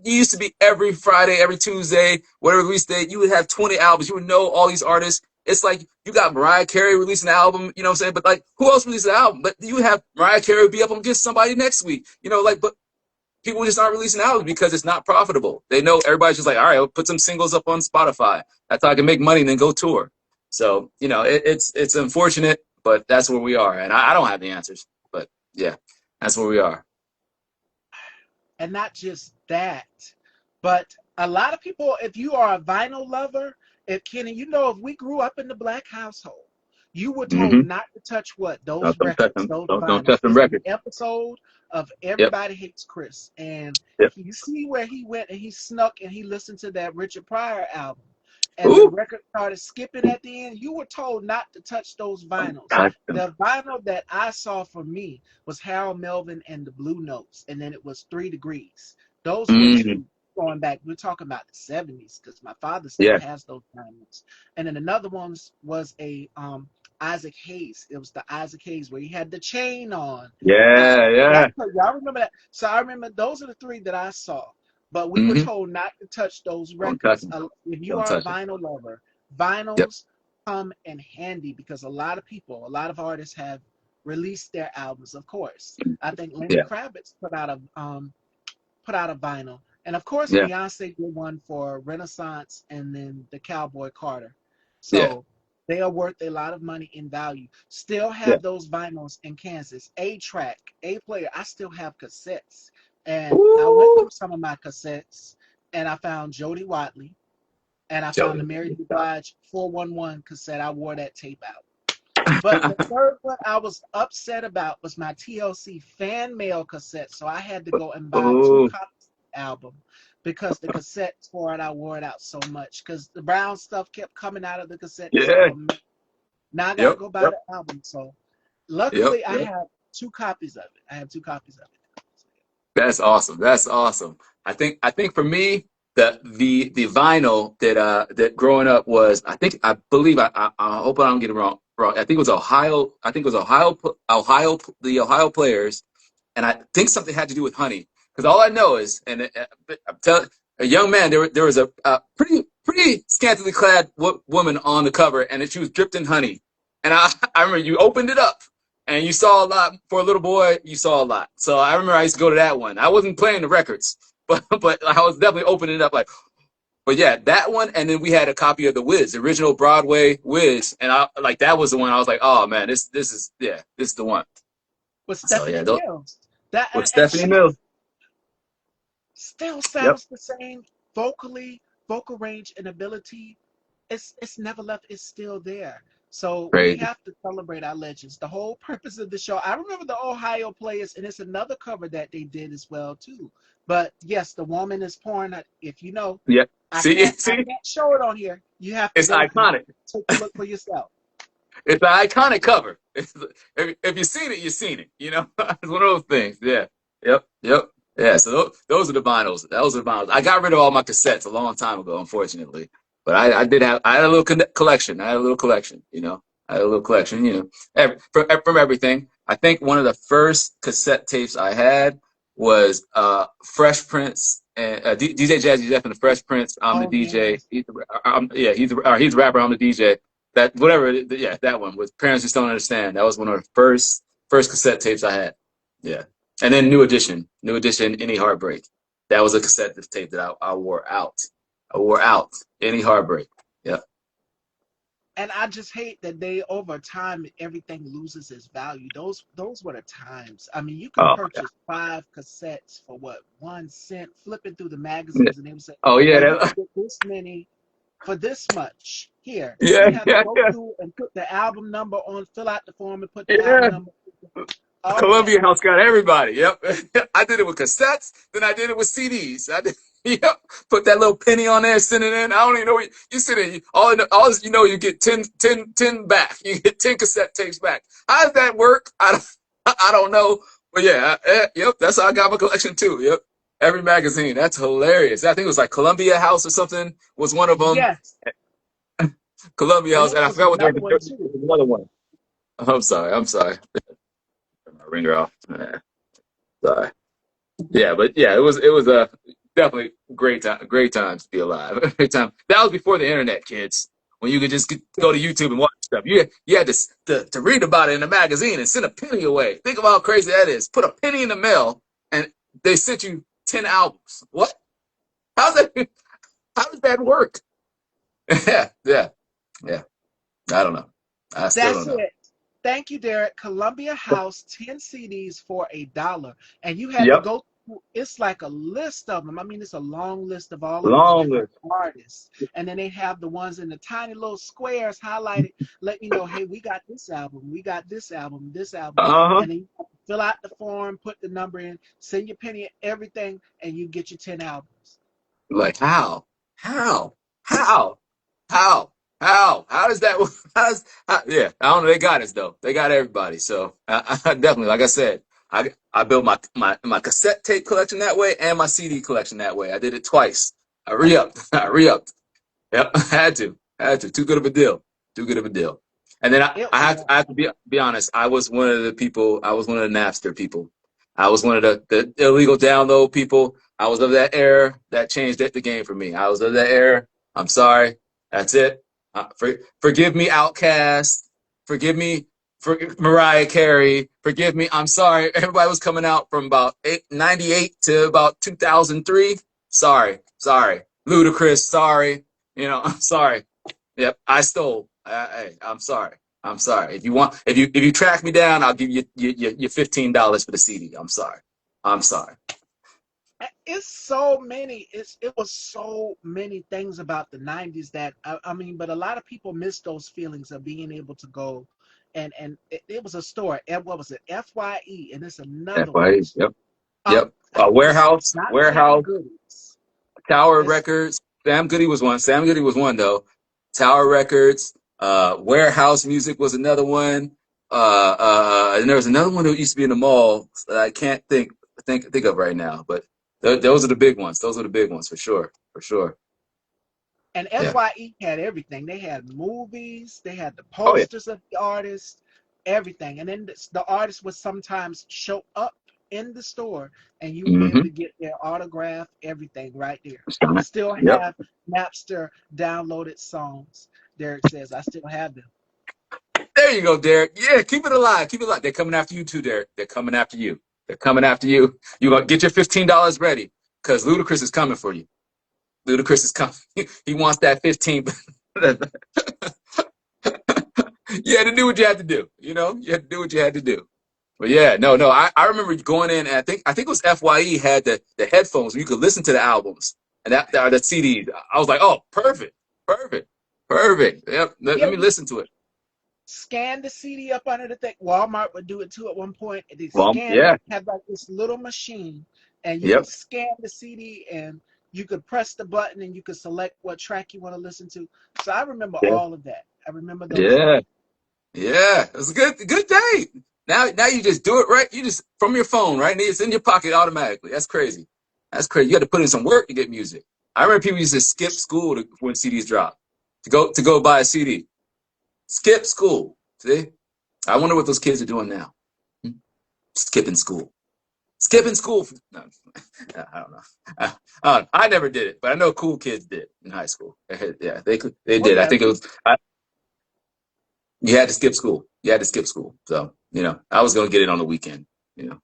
used to be every Friday, every Tuesday, whatever release date, you would have 20 albums. You would know all these artists. It's like you got Mariah Carey releasing an album, you know what I'm saying? But like, who else released an album? But you would have Mariah Carey be up against somebody next week, but people just aren't releasing albums because it's not profitable. They know everybody's just like, all right, I'll put some singles up on Spotify. That's how I can make money and then go tour. So, it's unfortunate, but that's where we are. And I don't have the answers, but yeah, that's where we are. And not just that, but a lot of people, if you are a vinyl lover, if Kenny, if we grew up in the black household, you were told Mm-hmm. not to touch what? Those Don't touch records, them. those Don't vinyls. touch them It's the records. episode of Yep. Everybody Hates Chris. And Yep. you see where he went and he snuck and he listened to that Richard Pryor album. And the Ooh. record started skipping at the end. You were told not to touch those Don't vinyls. touch them. The vinyl that I saw for me was Harold Melvin and the Blue Notes, and then it was 3 Degrees. Those were Mm-hmm. two going back. We're talking about the 70s because my father still Yeah. has those vinyls. And then another one was a Isaac Hayes. It was the Isaac Hayes where he had the chain on. Yeah. Yeah. Y'all remember that? So I remember those are the three that I saw. But we were Mm-hmm. told not to touch those Don't touch records. them. If you Don't are a touch them. vinyl lover, Yep. vinyls come in handy because a lot of people, a lot of artists have released their albums. Of course, I think Lenny Yeah. Kravitz put out a vinyl, and of course Yeah. Beyonce did one for Renaissance and then the Cowboy Carter. Yeah. So they are worth a lot of money in value. Still Yeah. have those vinyls in Kansas. A track, A player. I still have cassettes, and I went Ooh. through some of my cassettes, and I found Jody Watley, and I found the Jody. Mary J. Blige 411 cassette. I wore that tape out. But the third one I was upset about was my TLC fan mail cassette. So I had to go and buy two Ooh. copies of the album. because the cassette tore it. I wore it out so much because the brown stuff kept coming out of the cassette. It's like, Yeah. oh man, now I got to Yep. go buy Yep. the album. So Yep. luckily, I Yep. have two copies of it. I have two copies of it. So, That's awesome. That's awesome. I think for me the vinyl that growing up was I believe I hope I don't get it wrong. I think it was Ohio. I think it was Ohio the Ohio Players, and I think something had to do with honey. Because all I know is, and I'm telling a young man, there was a pretty scantily clad woman on the cover, and she was dripped in honey. And I remember you opened it up, and you saw a lot. For a little boy, you saw a lot. So I remember I used to go to that one. I wasn't playing the records, but I was definitely opening it up like. But yeah, that one, and then we had a copy of the Wiz, the original Broadway Wiz, and I like that was the one I was like, oh man, this is this is the one. with So yeah, Stephanie Mills, that with and Stephanie she Mills. still Yep. sounds the same vocally, vocal range and ability. It's never left. It's still there. So we Crazy. have to celebrate our legends. The whole purpose of the show. I remember the Ohio Players, and it's another cover that they did as well too. But yes, the woman is pouring. If you know, Yep. I See, can't I see, can't show it on here. You have to it's go and iconic. take a look for yourself. It's an iconic cover. If you've seen it, you've seen it. You know, it's one of those things. Yeah. Yep. Yep. Yeah. So those are the vinyls. Those are the vinyls. I got rid of all my cassettes a long time ago, unfortunately. But I had a little collection. I had a little collection. You know, I had a little collection. You know, from everything. I think one of the first cassette tapes I had was Fresh Prince and DJ Jazzy Jeff and the Fresh Prince. I'm the Oh DJ. yes. Yeah, he's a rapper. I'm the DJ. That whatever, yeah, that one with Parents Just Don't Understand. That was one of the first cassette tapes I had. Yeah, and then New Edition, Any Heartbreak. That was a cassette tape that I wore out. I wore out Any Heartbreak. Yeah. And I just hate that they over time everything loses its value. Those were the times. I mean, you could Oh purchase 5 cassettes for what, 1 cent, flipping through the yeah. magazines, and they would say, Oh yeah. "Well, you can get this many for this much here." Yeah. You have to Yeah. go Yeah. through and put the album number on, fill out the form, and put the album Yeah. number. Oh Columbia man, House got everybody. Yep. I did it with cassettes. Then I did it with CDs. Yep. Put that little penny on there, send it in. I don't even know what you sit in. All you know, you get 10 back. You get 10 cassette tapes back. How does that work? I don't know. But yeah, yep. That's how I got my collection too. Yep. Every magazine. That's hilarious. I think it was like Columbia House or something was one of them. yes, Columbia and House. there And I was forgot what there another one was too. another one. I'm sorry. I'm sorry. Turn my ringer off. Sorry. Yeah, but yeah, it was a definitely great time to be alive. Great time. That was before the internet, kids. When you could just go to YouTube and watch stuff. You had to read about it in a magazine and send a penny away. Think about how crazy that is. Put a penny in the mail and they sent you 10 albums. What? How's that? How does that work? Yeah, yeah, yeah. I don't know. I still That's don't know. it. Thank you, Derek. Columbia House, 10 CDs for $1. And you had to Yep. go through, it's like a list of them. I mean, it's a long list of all of these Long different list. artists. And then they have the ones in the tiny little squares highlighted, let you know, hey, we got this album, we got this album, this album. Uh-huh. And then you have to fill out the form, put the number in, send your penny, everything, and you get your 10 albums. Like how? How? How? How? How does that? Yeah, I don't know. They got us though. They got everybody. So I definitely, like I said, I built my cassette tape collection that way and my CD collection that way. I did it twice. I re-upped. I re-upped. Yep, had to. Too good of a deal. Too good of a deal. And then It I was. have to be honest. I was one of the people. I was one of the Napster people. I was one of the illegal download people. I was of that era that changed the game for me. I was of that era. I'm sorry. That's it. Forgive me, Outkast. Forgive me, for Mariah Carey. Forgive me. I'm sorry. Everybody was coming out from about 98 to about 2003. Sorry. Ludacris. Sorry. I'm sorry. Yep, I stole. I'm sorry. I'm sorry. If you track me down, I'll give you $15 for the CD. I'm sorry. I'm sorry. It's so many. It was so many things about the '90s that I mean, but a lot of people miss those feelings of being able to go, and it was a store. What was it? FYE, and it's another one. FYE. Yep. Um, Yep. it's Warehouse. not J Warehouse. Goodies. Tower It's Records. Sam Goody was one. Sam Goody was one though. Tower Records. Warehouse Music was another one. And there was another one that used to be in the mall that I can't think of right now. But those are the big ones. Those are the big ones for sure. For sure. And Yeah. SYE had everything. They had movies, they had the Oh yeah. posters of the artists, everything. And then the artist would sometimes show up in the store and you would be able Mm-hmm. to get their autograph, everything right there. I still Yep. have Napster downloaded songs. Derek says I still have them. There you go, Derek. Yeah, keep it alive. Keep it alive. They're coming after you too, Derek. They're coming after you. They're coming after you. You gonna get your $15 ready because Ludacris is coming for you. Ludacris is coming. He wants that 15. You had to do what you had to do. You know, you had to do what you had to do. But yeah, no. I remember going in and I think it was FYE had the headphones where you could listen to the albums and the CDs. I was like, oh, perfect, perfect, perfect. Yep. Let Yeah, me listen to it. scan the CD up under the thing. Walmart would do it too at one point. They Well, scan it, yeah. had like this little machine, and you could Yep. scan the CD and you could press the button and you could select what track you want to listen to. So I remember Yeah. all of that. I remember those Yeah. days. Yeah. It was a good day. Now you just do it right. You just from your phone, right? It's in your pocket automatically. That's crazy. That's crazy. You had to put in some work to get music. I remember people used to skip school when CDs dropped to go buy a CD. Skip school. See? I wonder what those kids are doing now. Hmm? Skipping school. Skipping school. No, I don't know. I never did it, but I know cool kids did in high school. Yeah, they Oh did. I yeah. think it was. You had to skip school. You had to skip school. So, I was going to get it on the weekend, you know.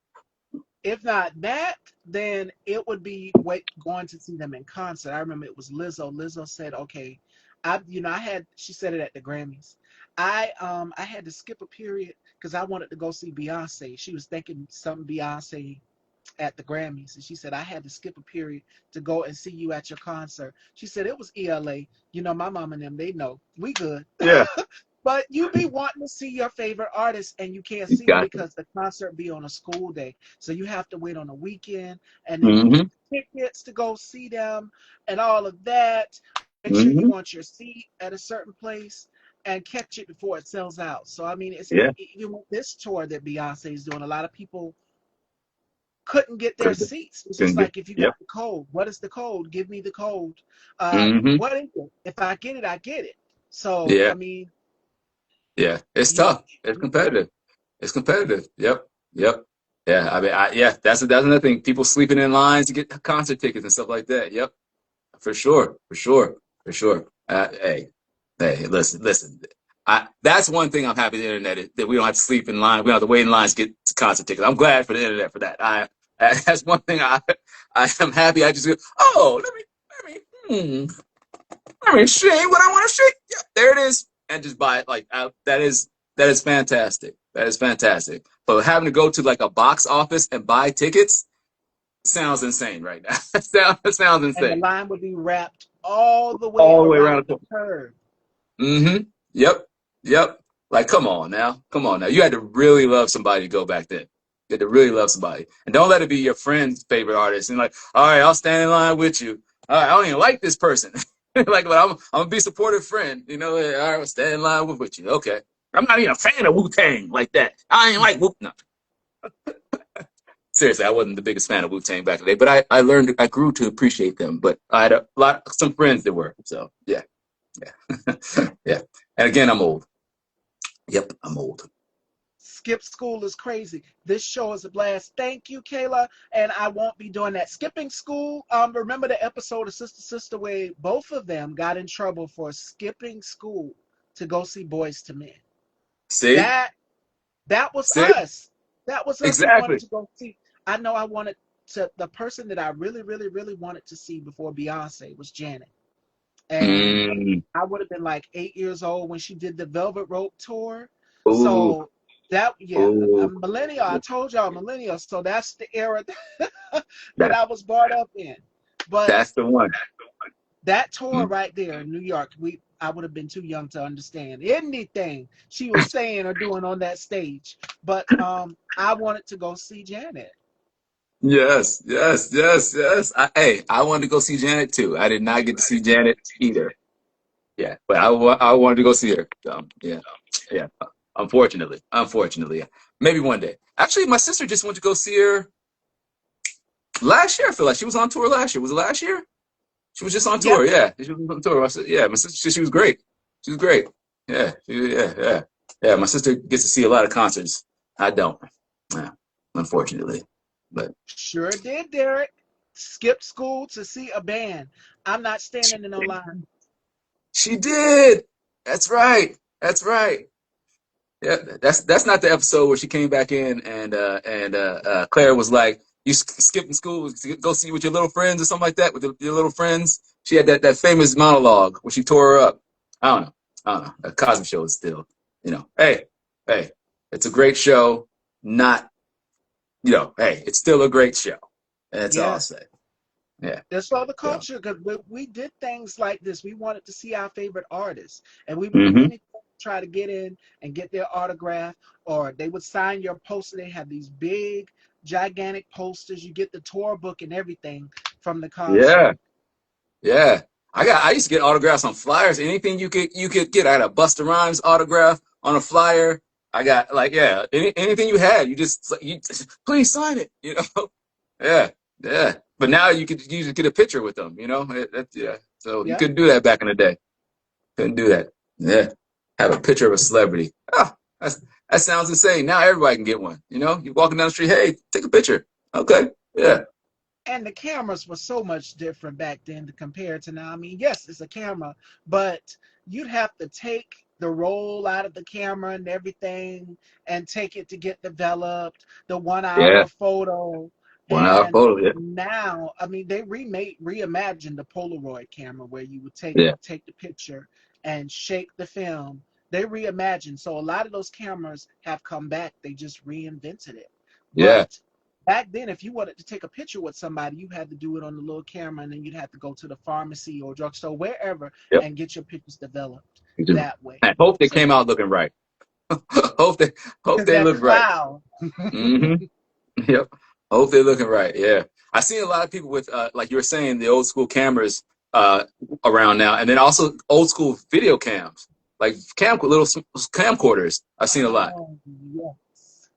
If not that, then it would be going to see them in concert. I remember it was Lizzo. Lizzo said, "Okay, I had." She said it at the Grammys. I had to skip a period because I wanted to go see Beyonce. She was thinking some Beyonce at the Grammys, and she said I had to skip a period to go and see you at your concert. She said it was ELA. My mom and them, they know we good. Yeah. But you be wanting to see your favorite artist and you can't You see them got it. because the concert be on a school day. So you have to wait on a weekend and then Mm-hmm. get tickets to go see them and all of that. Make sure you Mm-hmm. want your seat at a certain place and catch it before it sells out. So I mean, Yeah. this tour that Beyonce is doing, a lot of people couldn't get their Couldn't seats. It's just couldn't get. like if you got Yep. the code, what is the code? Give me the code. Mm-hmm. What is it? If I get it, I get it. So Yeah. I mean, Yeah. It's you tough. It's competitive. It's competitive. Yep. Yep. Yeah. I mean, yeah. That's another thing. People sleeping in lines to get concert tickets and stuff like that. Yep. For sure. For sure. For sure. Hey, listen. That's one thing I'm happy the internet is, that we don't have to sleep in line. We don't have to wait in lines to get to concert tickets. I'm glad for the internet for that. That's one thing I am happy. I just go, oh, let me see what I want to see. Yeah, there it is, and just buy it. Like that is fantastic. That is fantastic. But having to go to like a box office and buy tickets sounds insane right now. Sounds and the insane. line would be wrapped all the way All the way around around the the curve. Mm-hmm. Yep. Yep. Like, come on now. Come on now. You had to really love somebody to go back then. You had to really love somebody. And don't let it be your friend's favorite artist. And like, all right, I'll stand in line with you. All right, I don't even like this person. Like, but I'm gonna be a supportive friend. All right, I'll stand in line with you. Okay. I'm not even a fan of Wu-Tang like that. I ain't like Wu. No. Seriously, I wasn't the biggest fan of Wu-Tang back in the day, but I grew to appreciate them. But I had some friends that were. So yeah. Yeah. Yeah. And again, I'm old. Yep, I'm old. Skip school is crazy. This show is a blast. Thank you, Kayla. And I won't be doing that. Skipping school. Remember the episode of Sister Sister where both of them got in trouble for skipping school to go see Boys to Men. See? That that was See? us. That was us. We wanted Exactly. to go see. I know I wanted to. The person that I really, really, really wanted to see before Beyonce was Janet, and Mm. I would have been like 8 years old when she did the Velvet Rope tour. Ooh. So that, yeah, Ooh. millennial. I told y'all millennial. So that's the era that That, I was brought up in. But that's the one. that tour Mm. right there in New York, I would have been too young to understand anything she was saying or doing on that stage. But I wanted to go see Janet. Yes, yes, yes, yes. Hey, I wanted to go see Janet too. I did not get to see Janet either. Yeah, but I wanted to go see her. Yeah, yeah. Unfortunately, yeah. Maybe one day. Actually, my sister just went to go see her last year. I feel like she was on tour last year. Was it last year? She was just on Yeah, tour. Yeah, she was on tour. Yeah, my sister. She was great. She was great. Yeah, yeah. Yeah, my sister gets to see a lot of concerts. I don't. Yeah, unfortunately, but sure did, Derek. Skipped school to see a band. I'm not she standing in no line. she did. That's right. That's right. Yeah, that's not the episode where she came back in and Claire was like, "You skipping school to go see with your little friends or something like that with your little friends." She had that famous monologue where she tore her up. I don't know. I don't know. A Cosby Show is still, hey, hey, it's a great show. Not, hey, it's still a great show. That's all I'll Yes. say. Yeah. It's for the So. culture because we did things like this. We wanted to see our favorite artists, and we would do Hmm. anything to try to get in and get their autograph, or they would sign your poster. They have these big, gigantic posters. You get the tour book and everything from the Yeah. concert. Yeah, I used to get autographs on flyers. Anything you could get. I had a Busta Rhymes autograph on a flyer. I got like anything you had. You please sign it. Yeah, yeah. But now you just get a picture with them. Yeah. So you Yeah, couldn't do that back in the day. Couldn't do that. Yeah, have a picture of a celebrity. Ah, that sounds insane. Now everybody can get one. You're walking down the street. Hey, take a picture. Okay. Yeah. and the cameras were so much different back then to compare to now. I mean, yes, it's a camera, but you'd have to take the roll out of the camera and everything and take it to get developed, the one Yeah. hour photo. 1 hour And photo. Yeah. now, I mean, they reimagined the Polaroid camera where you would Yeah. take the picture and shake the film. They reimagined. So a lot of those cameras have come back. They just reinvented it. Yeah. But back then, if you wanted to take a picture with somebody, you had to do it on the little camera, and then you'd have to go to the pharmacy or drugstore, wherever, Yep. and get your pictures developed You do. that way. I hope they So came out looking right. hope they hope because they that look right. cloud, Hmm. Yep. Hope they're looking right. Yeah. I seen a lot of people with like you were saying, the old school cameras uh around now, and then also old school video cams, like little camcorders. I've seen a lot. oh yes,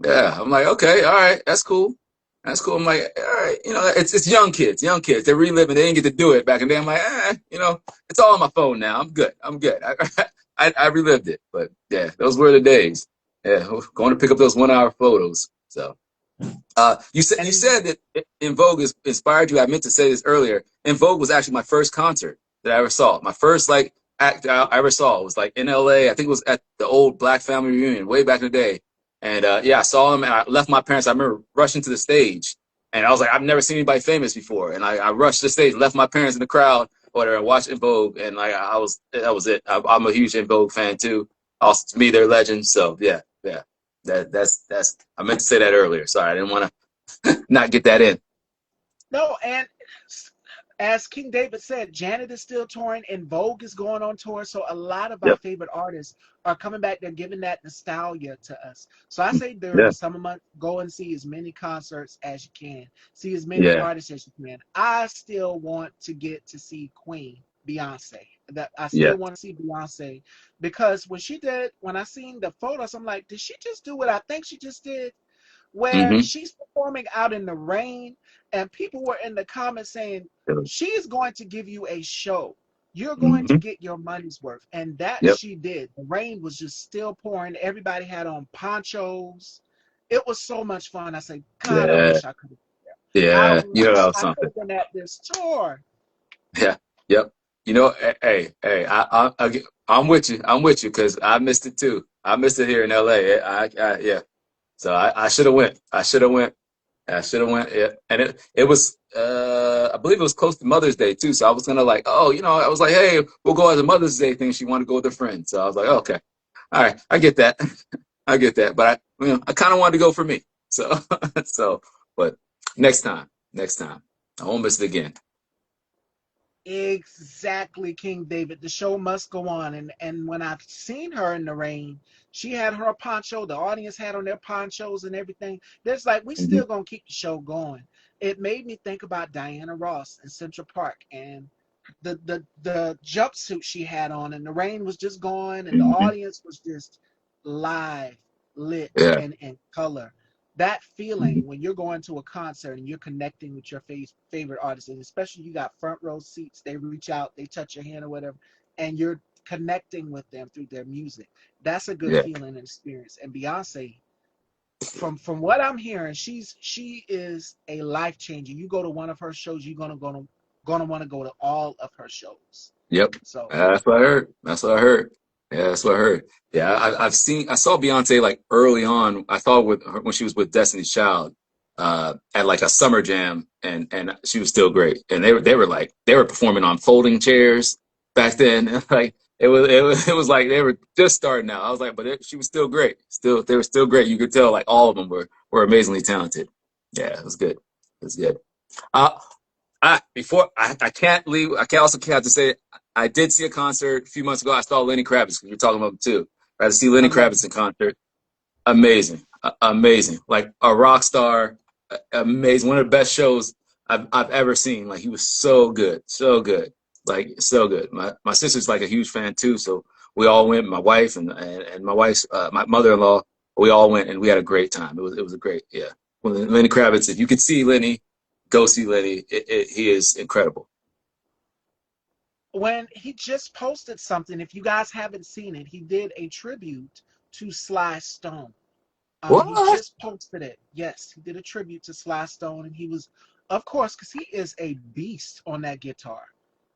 Yeah. I'm like, okay, all right, that's cool. That's cool. I'm like, all right, it's young kids, young kids. They're reliving. They didn't get to do it back in the day. I'm like, it's all on my phone now. I'm good. I'm good. I relived it, but yeah, those were the days. Yeah, going to pick up those 1 hour photos. So, you said and that In Vogue is inspired you. I meant to say this earlier. In Vogue was actually my first concert that I ever saw. My first like act I ever saw was like in LA. I think it was at the old Black Family Reunion way back in the day. And yeah, I saw him and I left my parents. I remember rushing to the stage and I was like, I've never seen anybody famous before. And I rushed to the stage, left my parents in the crowd, whatever, and watched In Vogue. And like that was it. I'm a huge In Vogue fan too. Also, to me, they're legends. So yeah, yeah. That's. I meant to say that earlier. Sorry, I didn't want to not get that in. no, and as King David said, Janet is still touring and Vogue is going on tour. So a lot of our Yep. favorite artists are coming back. They're giving that nostalgia to us. So I say during Yeah. the summer months, go and see as many concerts as you can, see as many Yeah. artists as you can. I still want to get to see Queen, Beyonce. That I Yeah. still want to see Beyonce because when I seen the photos, I'm like, did she just do what I think she just did? Where Mm-hmm. she's performing out in the rain, and people were in the comments saying, she is going to give you a show. You're going to Mm-hmm. get your money's worth. And that Yep. she did. The rain was just still pouring. Everybody had on ponchos. It was so much fun. I said, God, I Yeah. wish I could have. I Yeah. wish That was I could something. have been at this tour. Yeah. Yep. Hey. I'm with you. I'm with you because I missed it too. I missed it here in LA. Yeah. So I should have went. I should have went. I should have went. Yeah. And it was I believe it was close to Mother's Day too. So I was gonna like, I was like, hey, we'll go as a Mother's Day thing. She wanted to go with her friend. So I was like, okay, all right, I get that. I get that. But I kind of wanted to go for me. So but next time, I won't miss it again. Exactly, King David. The show must go on. And when I've seen her in the rain, she had her poncho. The audience had on their ponchos and everything. There's like we Hmm. still gonna keep the show going. It made me think about Diana Ross in Central Park and the jumpsuit she had on, and the rain was just going, and the Hmm. audience was just live, lit, Yeah. and in color. That Hmm. feeling when you're going to a concert and you're connecting with your favorite artist, and especially you got front row seats, they reach out, they touch your hand or whatever, and you're connecting with them through their music. That's a good Yeah. feeling and experience. And Beyonce, from what I'm hearing, she is a life changer. You go to one of her shows, you're gonna want to go to all of her shows. Yep. So That's what I heard. That's what I heard. Yeah, that's what I heard. Yeah, I saw Beyonce like early on. I saw with her when she was with Destiny's Child, at like a summer jam, and she was still great. And they were performing on folding chairs back then. Like it was like they were just starting out. I was like, but she was still great. Still, they were still great. You could tell like all of them were amazingly talented. Yeah, it was good. It was good. Uh, I can't leave. I can also have to say I did see a concert a few months ago. I saw Lenny Kravitz because you're talking about him too. I had to see I Lenny love Kravitz in concert. Amazing, amazing, like a rock star. Amazing, one of the best shows I've ever seen. Like he was so good, so good, like so good. My sister's like a huge fan too, so we all went. My wife and my wife's my mother-in-law. We all went and we had a great time. It was a great, yeah. When Lenny Kravitz, if you could see Lenny, go see Lenny. He is incredible. when he just posted something. If you guys haven't seen it, he did a tribute to Sly Stone. He What? just posted it. Yes, he did a tribute to Sly Stone, and he was, of course, because he is a beast on that guitar.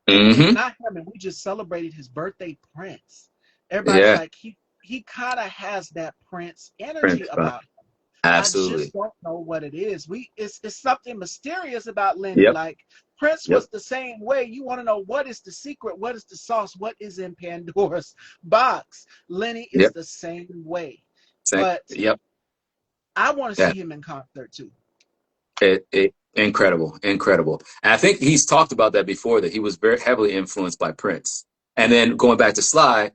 And Mm-hmm. not him, and we just celebrated his birthday, Prince. Everybody's Yeah. like, he kind of has that Prince energy Prince, about him. I absolutely. just don't know what it is. It's something mysterious about Lenny. Yep. Like Prince Yep. was the same way. You want to know what is the secret? What is the sauce? What is in Pandora's box? Lenny is Yep. the same way. Same. But Yep. I want to Yeah. see him in concert too. Incredible. Incredible. And I think he's talked about that before, that he was very heavily influenced by Prince. And then going back to Sly,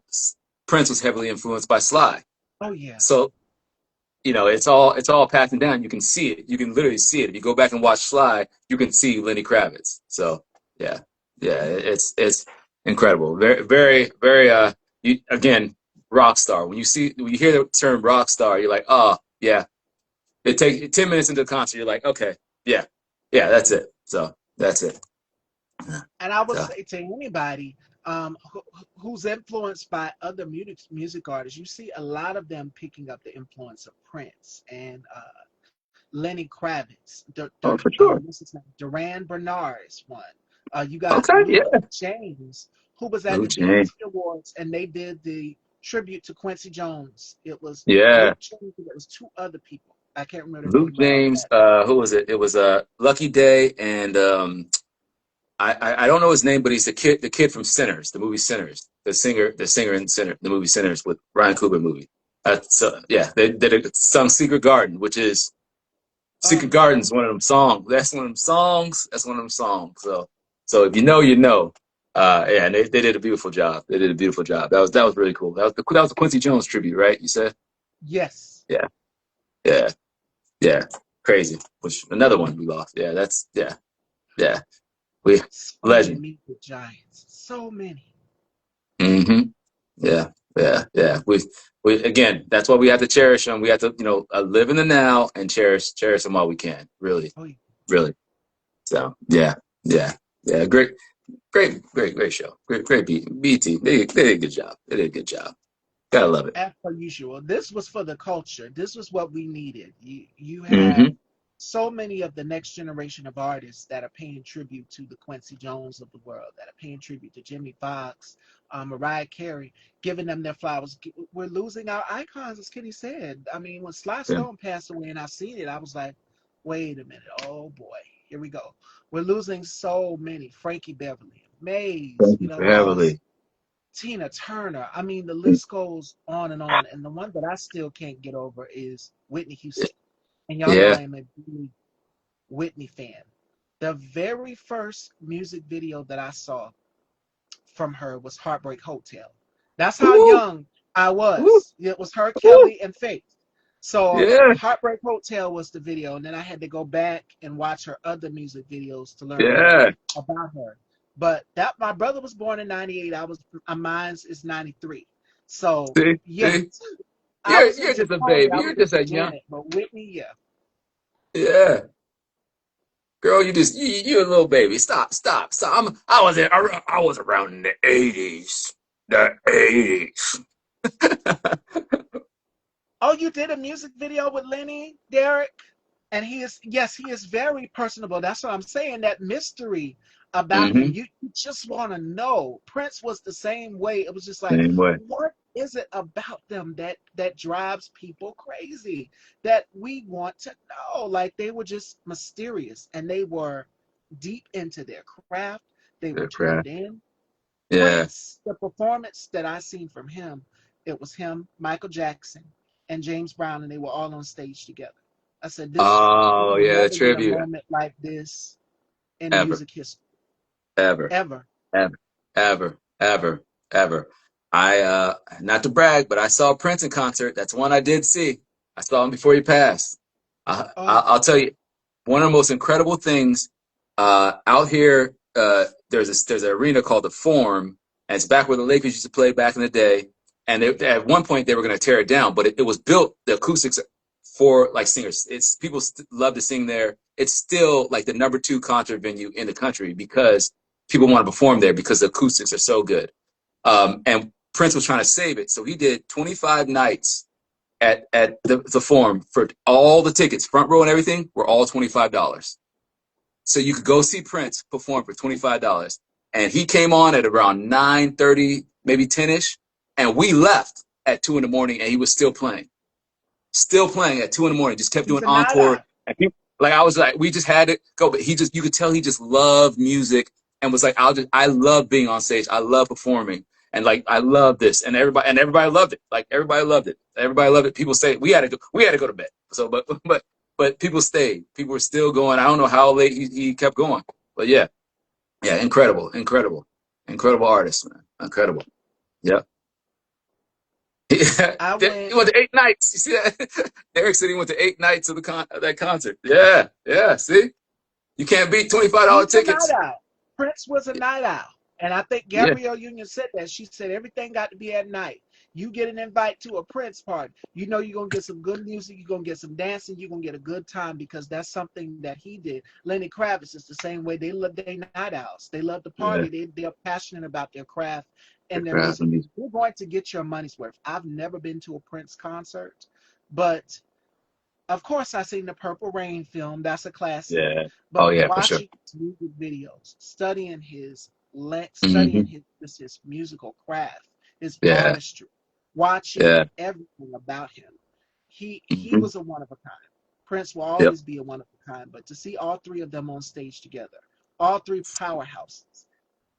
Prince was heavily influenced by Sly. Oh yeah. So, it's all passing down. You can see it. You can literally see it. If you go back and watch Sly, you can see Lenny Kravitz. So yeah. Yeah, it's incredible. Very, very, very again, rock star. When you hear the term rock star, you're like, oh yeah. It takes 10 minutes into the concert, you're like, okay, yeah, yeah, that's it. So that's it. And I would So say to anybody who's influenced by other music artists, you see a lot of them picking up the influence of Prince and Lenny Kravitz. for sure. What's his name? Duran Bernard is one. You got Okay, Luke yeah. James, who was at Blue the BET Chain. Awards, and they did the tribute to Quincy Jones. It was Yeah. Luke James, and it was two other people. I can't remember their Luke name right off James, that. who was it? It was Lucky Day, and I don't know his name, but he's the kid from Sinners, the movie Sinners, the singer in Sinner, the movie Sinners with Ryan Coogler movie. Yeah, they did a song Secret Garden, which is Secret Uh, Garden's one of them songs. That's one of them songs. That's one of them songs. So if you know, you know. Yeah, and they did a beautiful job. They did a beautiful job. That was really cool. That was the Quincy Jones tribute, right? You said? yes. Yeah, yeah, yeah. Crazy. Which another one we lost. Yeah, yeah. We So many legend. music giants. So many. Hmm. Yeah, yeah. We again. That's why we have to cherish them. We have to, live in the now and cherish them while we can. Really, Oh, yeah. really. So yeah, yeah, yeah. Great show. Great BT. They did a good job. They did a good job. Gotta love it. As per usual, this was for the culture. This was what we needed. You have Hmm. so many of the next generation of artists that are paying tribute to the Quincy Jones of the world, that are paying tribute to Jimmy Fox, Mariah Carey, giving them their flowers. We're losing our icons, as Kenny said. I mean, when Sly Yeah. Stone passed away and I seen it, I was like, wait a minute. Oh boy, here we go. We're losing so many. Frankie Beverly, Maze. Thank We you for done lost heavily. Tina Turner. I mean, the list goes on and on. And the one that I still can't get over is Whitney Houston. And y'all know Yeah, I am a big Whitney fan. The very first music video that I saw from her was Heartbreak Hotel. That's how Woo, young I woo, was. It was her, woo. Kelly, and Faith. So Yeah, Heartbreak Hotel was the video, and then I had to go back and watch her other music videos to learn more yeah. about her. But that my brother was born in '98. Mine's is '93. So See, yeah, see. I You're wasn't just just a Tony. baby. I You're was just into a young. Janet, but Whitney, yeah. Yeah, girl. You're a little baby. Stop, stop, stop. I was around in the '80s. The '80s. Oh, you did a music video with Lenny, Derek? And he is, yes, he is very personable. That's what I'm saying. That mystery about him, Mm-hmm. you just want to know. Prince was the same way. It was just like, Same way. what is it about them that drives people crazy, that we want to know? Like, they were just mysterious, and they were deep into their craft. They were Good tuned crap. in. Yeah. Prince, the performance that I seen from him, it was him, Michael Jackson, and James Brown, and they were all on stage together. I said, this, you Oh will yeah, the never get a tribute. moment like this in Ever, music history, ever, ever. ever, ever, ever, ever. I not to brag, but I saw Prince in concert. That's one I did see. I saw him before he passed. Oh, I'll tell you, one of the most incredible things out here. There's an arena called the Forum, and it's back where the Lakers used to play back in the day. And at one point they were going to tear it down, but it was built. The acoustics for like singers. It's people love to sing there. It's still like the number 2 concert venue in the country because people want to perform there because the acoustics are so good. And Prince was trying to save it, so he did 25 nights at the Forum for all the tickets, front row and everything, were all $25. So you could go see Prince perform for $25. And he came on at around 9:30, maybe 10ish, and we left at 2 in the morning, and he was still playing at 2 in the morning. Just kept he's doing a night encore. owl. And people, like I was like, we just had to go. But you could tell he just loved music and was like, I love being on stage. I love performing. And like, I love this. And everybody loved it. Like everybody loved it. Everybody loved it. People say we had to go to bed. So, but people stayed. People were still going. I don't know how late he kept going. But yeah, yeah, incredible, incredible, incredible artist, man. Incredible. Yep. Yeah, I he went, went to 8 nights. You see that? Eric said he went to 8 nights of that concert. Yeah, yeah. See, you can't beat $25 he's a night tickets. owl. Prince was a night owl. And I think Yeah, Gabrielle Union said that. She said everything got to be at night. You get an invite to a Prince party, you know you're going to get some good music, you're going to get some dancing, you're going to get a good time because that's something that he did. Lenny Kravitz is the same way. They love their night owls. They love to yeah. party. They're passionate about their craft The and their crap music. and music. You're going to get your money's worth. I've never been to a Prince concert, but of course, I seen the Purple Rain film. That's a classic. Yeah. But Oh yeah, for sure. watching his music videos, studying Hmm. his musical craft, his Yeah, artistry, watching yeah. everything about him, he Hmm. was a one of a kind. Prince will Yep. always be a one of a kind. But to see all three of them on stage together, all three powerhouses,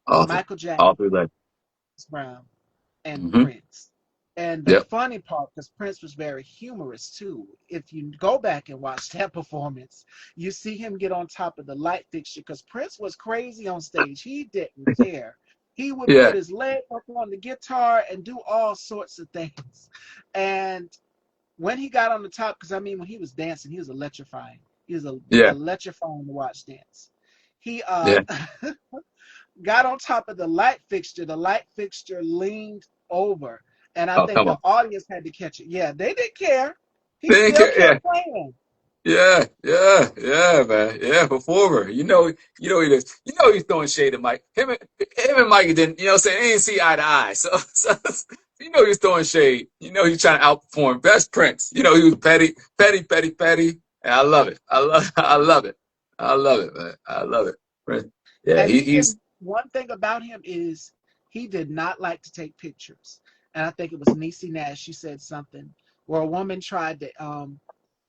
All three. Michael Jackson, All three left. Brown, and Hmm. Prince. And the Yep. funny part, because Prince was very humorous too, if you go back and watch that performance, you see him get on top of the light fixture because Prince was crazy on stage. He didn't care. He would put Yeah. his leg up on the guitar and do all sorts of things. And when he got on the top, because I mean, when he was dancing, he was electrifying. He was Yeah. electrifying to watch dance. He Yeah. got on top of the light fixture. The light fixture leaned over, and I Oh, think come the on. audience had to catch it. Yeah, they didn't care. He They didn't still care. Yeah. kept playing. Yeah, yeah, yeah, man. Yeah, performer. He's throwing shade at Mike. Him and Mike didn't, what I'm saying, they didn't see eye to eye. So he's throwing shade. He's trying to outperform. Best Prince. He was petty, petty, petty, petty. And I love it. I love it. I love it, man. I love it. Prince. Yeah, And he, he he's didn't. One thing about him is he did not like to take pictures. And I think it was Niecy Nash. She said something where a woman tried to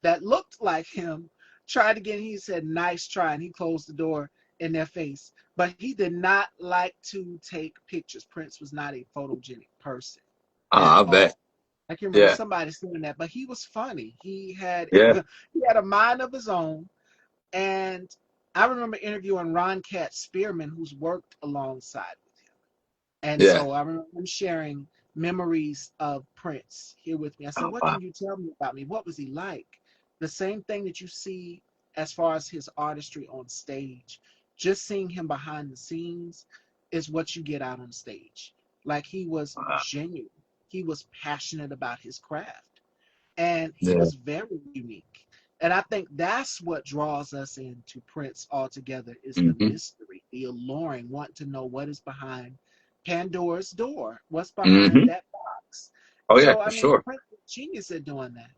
that looked like him tried to get. He said, "Nice try," and he closed the door in their face. But he did not like to take pictures. Prince was not a photogenic person at I bet. all. I can remember Yeah, somebody saying that, but he was funny. He had yeah. he had a mind of his own, and I remember interviewing Ron Cat Spearman, who's worked alongside with him. And Yeah. so I remember him sharing memories of Prince here with me. I said, Oh, "What wow. can you tell me about me? What was he like?" The same thing that you see as far as his artistry on stage, just seeing him behind the scenes is what you get out on stage. Like he was Wow. genuine, he was passionate about his craft, and he Yeah. was very unique. And I think that's what draws us into Prince altogether is the Hmm. mystery, the alluring, want to know what is behind Pandora's door, what's behind Hmm. that box. Oh yeah, So for I mean, sure. Prince is genius at doing that.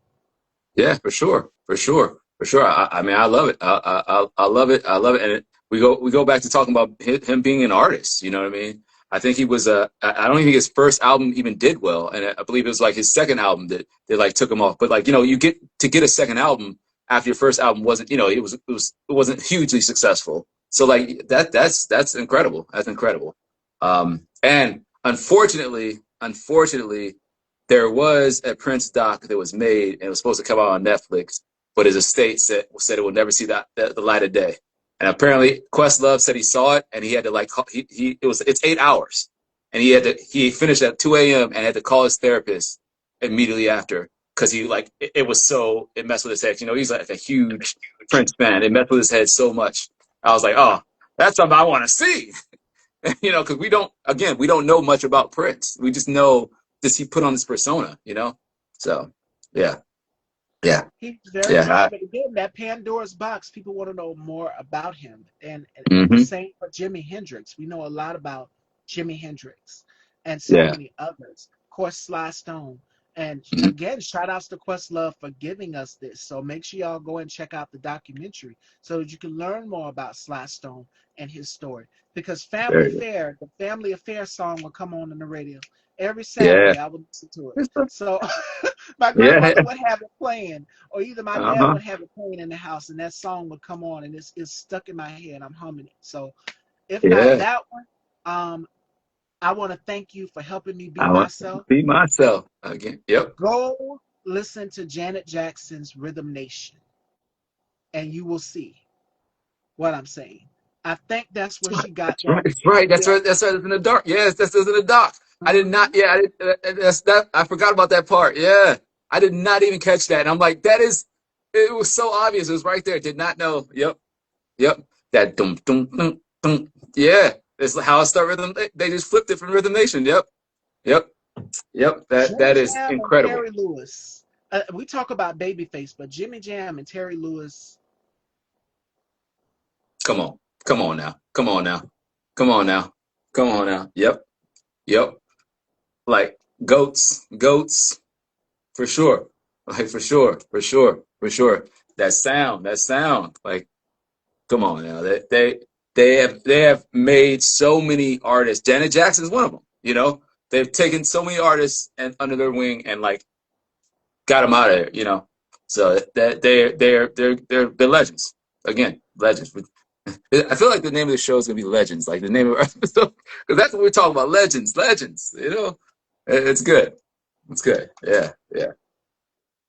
Yeah, for sure, for sure, for sure. I mean, I love it. I love it. I love it. And we go back to talking about him being an artist. You know what I mean? I think he was I don't even think his first album even did well, and I believe it was like his second album that like took him off. But like you get a second album after your first album wasn't it wasn't hugely successful. So like that's incredible. That's incredible. And unfortunately there was a Prince doc that was made and it was supposed to come out on Netflix, but his estate said it will never see the light of day. And apparently Questlove said he saw it and he had to like it's 8 hours and he finished at 2 a.m. and had to call his therapist immediately after because he like it was so it messed with his head. He's like a huge Prince fan. It messed with his head so much. I was like, oh, that's something I want to see. Because we don't know much about Prince. We just know this he put on this persona. So yeah, yeah, He's very yeah. private. Again, that Pandora's box, people want to know more about him. And the Mm-hmm. same for Jimi Hendrix. We know a lot about Jimi Hendrix and so Yeah. many others. Of course, Sly Stone. And Mm-hmm. again, shout outs to Questlove for giving us this. So make sure y'all go and check out the documentary so that you can learn more about Sly Stone and his story. Because Very good. The Family Affair song will come on the radio. Every Yeah. Saturday, I would listen to it. So my Yeah. grandmother would have it playing, or either my dad Uh-huh. would have it playing in the house, and that song would come on, and it's stuck in my head. I'm humming it. So if not Yeah. that one, I want to thank you for helping me be I want to myself. be myself again. Yep. Go listen to Janet Jackson's Rhythm Nation, and you will see what I'm saying. I think that's where she got That's right. that. That's right. That's Yeah. right. That's right. It's in the dark. Yes, that's in the dark. I did not. Mhm. Yeah, I did, that's that. I forgot about that part. Yeah, I did not even catch that. And I'm like, that is. It was so obvious. It was right there. Did not know. Yep. Yep. That dum dum dum dum. Yeah. It's how I start rhythm. They just flipped it from Rhythm Nation. Yep. Yep. Yep. Jimmy That is Jam and incredible. Terry Lewis. We talk about Babyface, but Jimmy Jam and Terry Lewis. Come on. Come on now. Come on now. Come on now. Come on now. Yep. Yep. Like goats, for sure. Like for sure. For sure. For sure. That sound. Like, come on now. They have made so many artists. Janet Jackson is one of them. They've taken so many artists and under their wing and like got them out of there. So that they're legends. Again, legends. I feel like the name of the show is gonna be Legends, like the name of our episode, because that's what we're talking about. Legends. It's good. It's good. Yeah, yeah,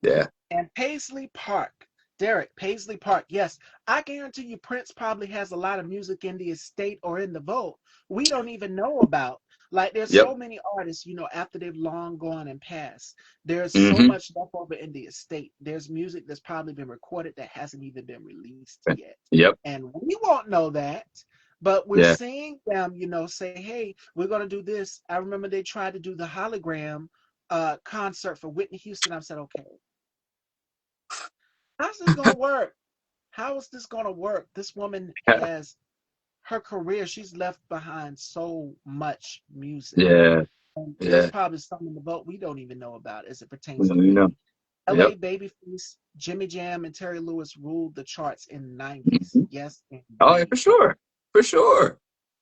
yeah. And Paisley Park. Derek, Paisley Park. Yes, I guarantee you Prince probably has a lot of music in the estate or in the vault we don't even know about. Like there's Yep. so many artists, after they've long gone and passed, there's so Mm-hmm. much left over in the estate. There's music that's probably been recorded that hasn't even been released yet. Yep. And we won't know that. But we're Yeah. seeing them, say, hey, we're gonna do this. I remember they tried to do the hologram concert for Whitney Houston. I said, okay, how's this gonna work? How is this gonna work? This woman has her career, she's left behind so much music. Yeah. And there's Yeah. probably some in the boat we don't even know about as it pertains to You know. Whitney. LA Yep. Babyface, Jimmy Jam, and Terry Lewis ruled the charts in the 90s. Mm-hmm. Yes, Oh, yeah, for indeed. sure. For sure.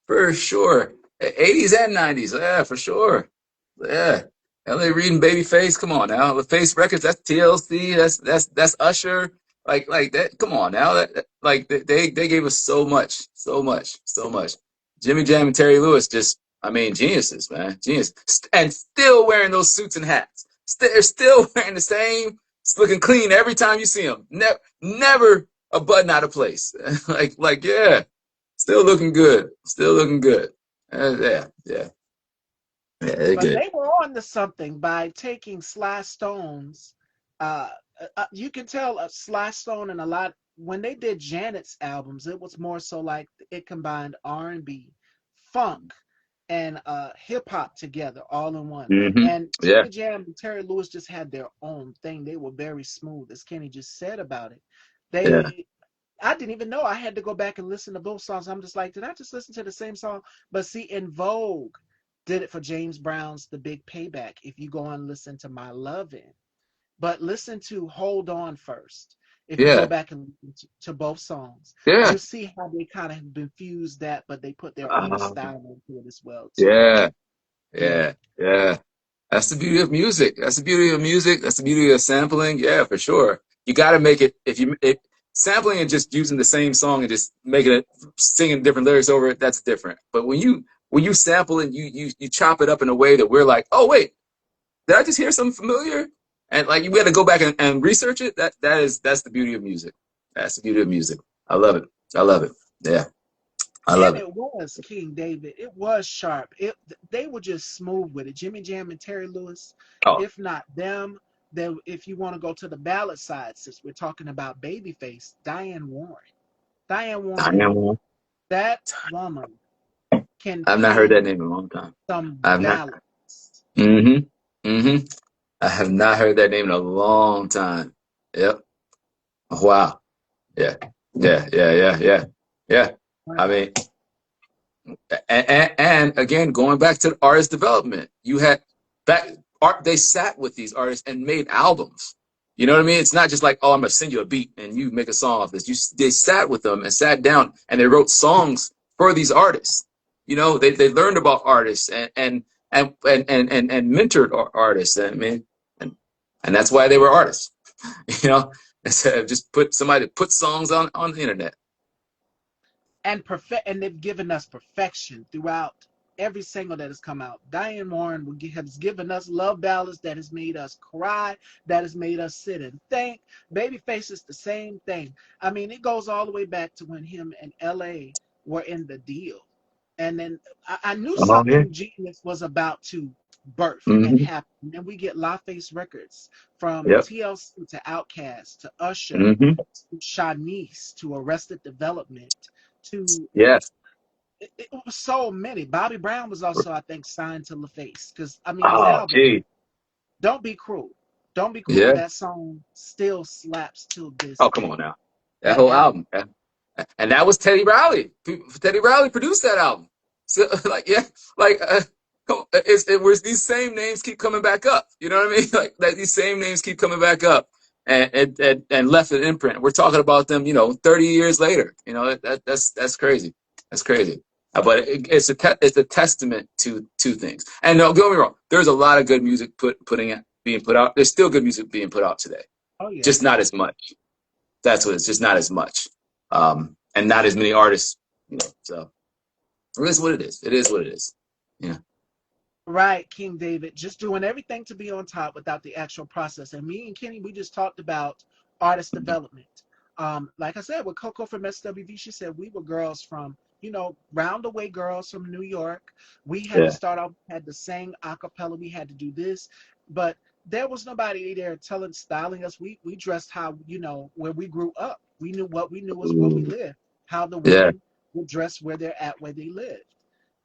For sure. 80s and 90s. Yeah, for sure. Yeah. LA Reid and Babyface. Come on now. The Face Records, that's TLC. That's Usher. Like that. Come on now. Like they gave us so much. So much. So much. Jimmy Jam and Terry Lewis just, I mean, geniuses, man. Genius. And still wearing those suits and hats. They're still wearing the same, looking clean every time you see them. Never a button out of place. like yeah, still looking good. Still looking good. Yeah. They're But good. they were on to something by taking Sly Stone's. Uh, you can tell Sly Stone and a lot when they did Janet's albums, it was more so like it combined R&B, funk, and hip hop together all in one. And Yeah, Jimmy Jam and Terry Lewis just had their own thing. They were very smooth, as Kenny just said about it. yeah, They I didn't even know I had to go back and listen to both songs. I'm just like, did I just listen to the same song? But see, In Vogue did it for James Brown's The Big Payback. If you go and listen to My Lovin', but listen to Hold On first. If you go yeah, back and listen to both songs, yeah. you'll see how they kind of have infused that, but they put their own Uh, style into it as well too. yeah, Yeah. yeah. That's the beauty of music. That's the beauty of music. That's the beauty of sampling. Yeah, for sure. You got to make it if sampling and just using the same song and just making it singing different lyrics over it. That's different. But when you sample and you chop it up in a way that we're like, oh wait, did I just hear something familiar? And like we had to go back and research it. That's the beauty of music. That's the beauty of music. I love it. I love it. Yeah, I love And it. it was King David. It was sharp. They were just smooth with it. Jimmy Jam and Terry Lewis. Oh, If not them, then if you want to go to the ballad side, since we're talking about Babyface, Diane Warren. Diane Warren, Diane. that woman can I've not heard that name pen in a long time. some I've not. ballads. Mm-hmm. Mm-hmm. I have not heard that name in a long time. Yep. Wow. Yeah. Yeah. Yeah. I Right. mean, and again, going back to artist development, you had back art. They sat with these artists and made albums. You know what I mean? It's not just like, oh, I'm gonna send you a beat and you make a song off this. They sat with them and sat down and they wrote songs for these artists. You know, they learned about artists and mentored artists. I mean, and that's why they were artists. You know, instead of just put somebody put songs on the internet. And they've given us perfection throughout every single that has come out. Diane Warren has given us love ballads that has made us cry, that has made us sit and think. Babyface is the same thing. I mean, it goes all the way back to when him and LA were in the deal. And then I knew Oh yeah. something genius was about to birth and Mm-hmm. happen. And then we get LaFace Records from Yep. TLC to Outkast to Usher Mm-hmm. to Shanice to Arrested Development to Yes. it was so many. Bobby Brown was also, I think, signed to LaFace because I mean his Oh, album gee. "Don't Be Cruel," "Don't Be Cruel." Yeah. That song still slaps till this Oh, come on day. now. That That whole album. album. Yeah. And that was Teddy Riley. Teddy Riley produced that album. So, like, yeah, like, where these same names keep coming back up. You know what I mean? Like these same names keep coming back up and left an imprint. We're talking about them, 30 years later. That's crazy. That's crazy. But it's a testament to two things. And no, don't get me wrong. There's a lot of good music being put out. There's still good music being put out today, Oh yeah. just not as much. That's what it's just not as much, and not as many artists. So it is what it is. It is what it is. Yeah. Right, King David, just doing everything to be on top without the actual process. And me and Kenny, we just talked about artist development. Like I said, with Coco from SWV, she said we were girls from, round away girls from New York. We had to Yeah. start off, had to sing a cappella, we had to do this, but there was nobody there styling us. We dressed how, where we grew up. We knew what we knew was where we Ooh. lived, how the Yeah. women would dress where they're at, where they lived,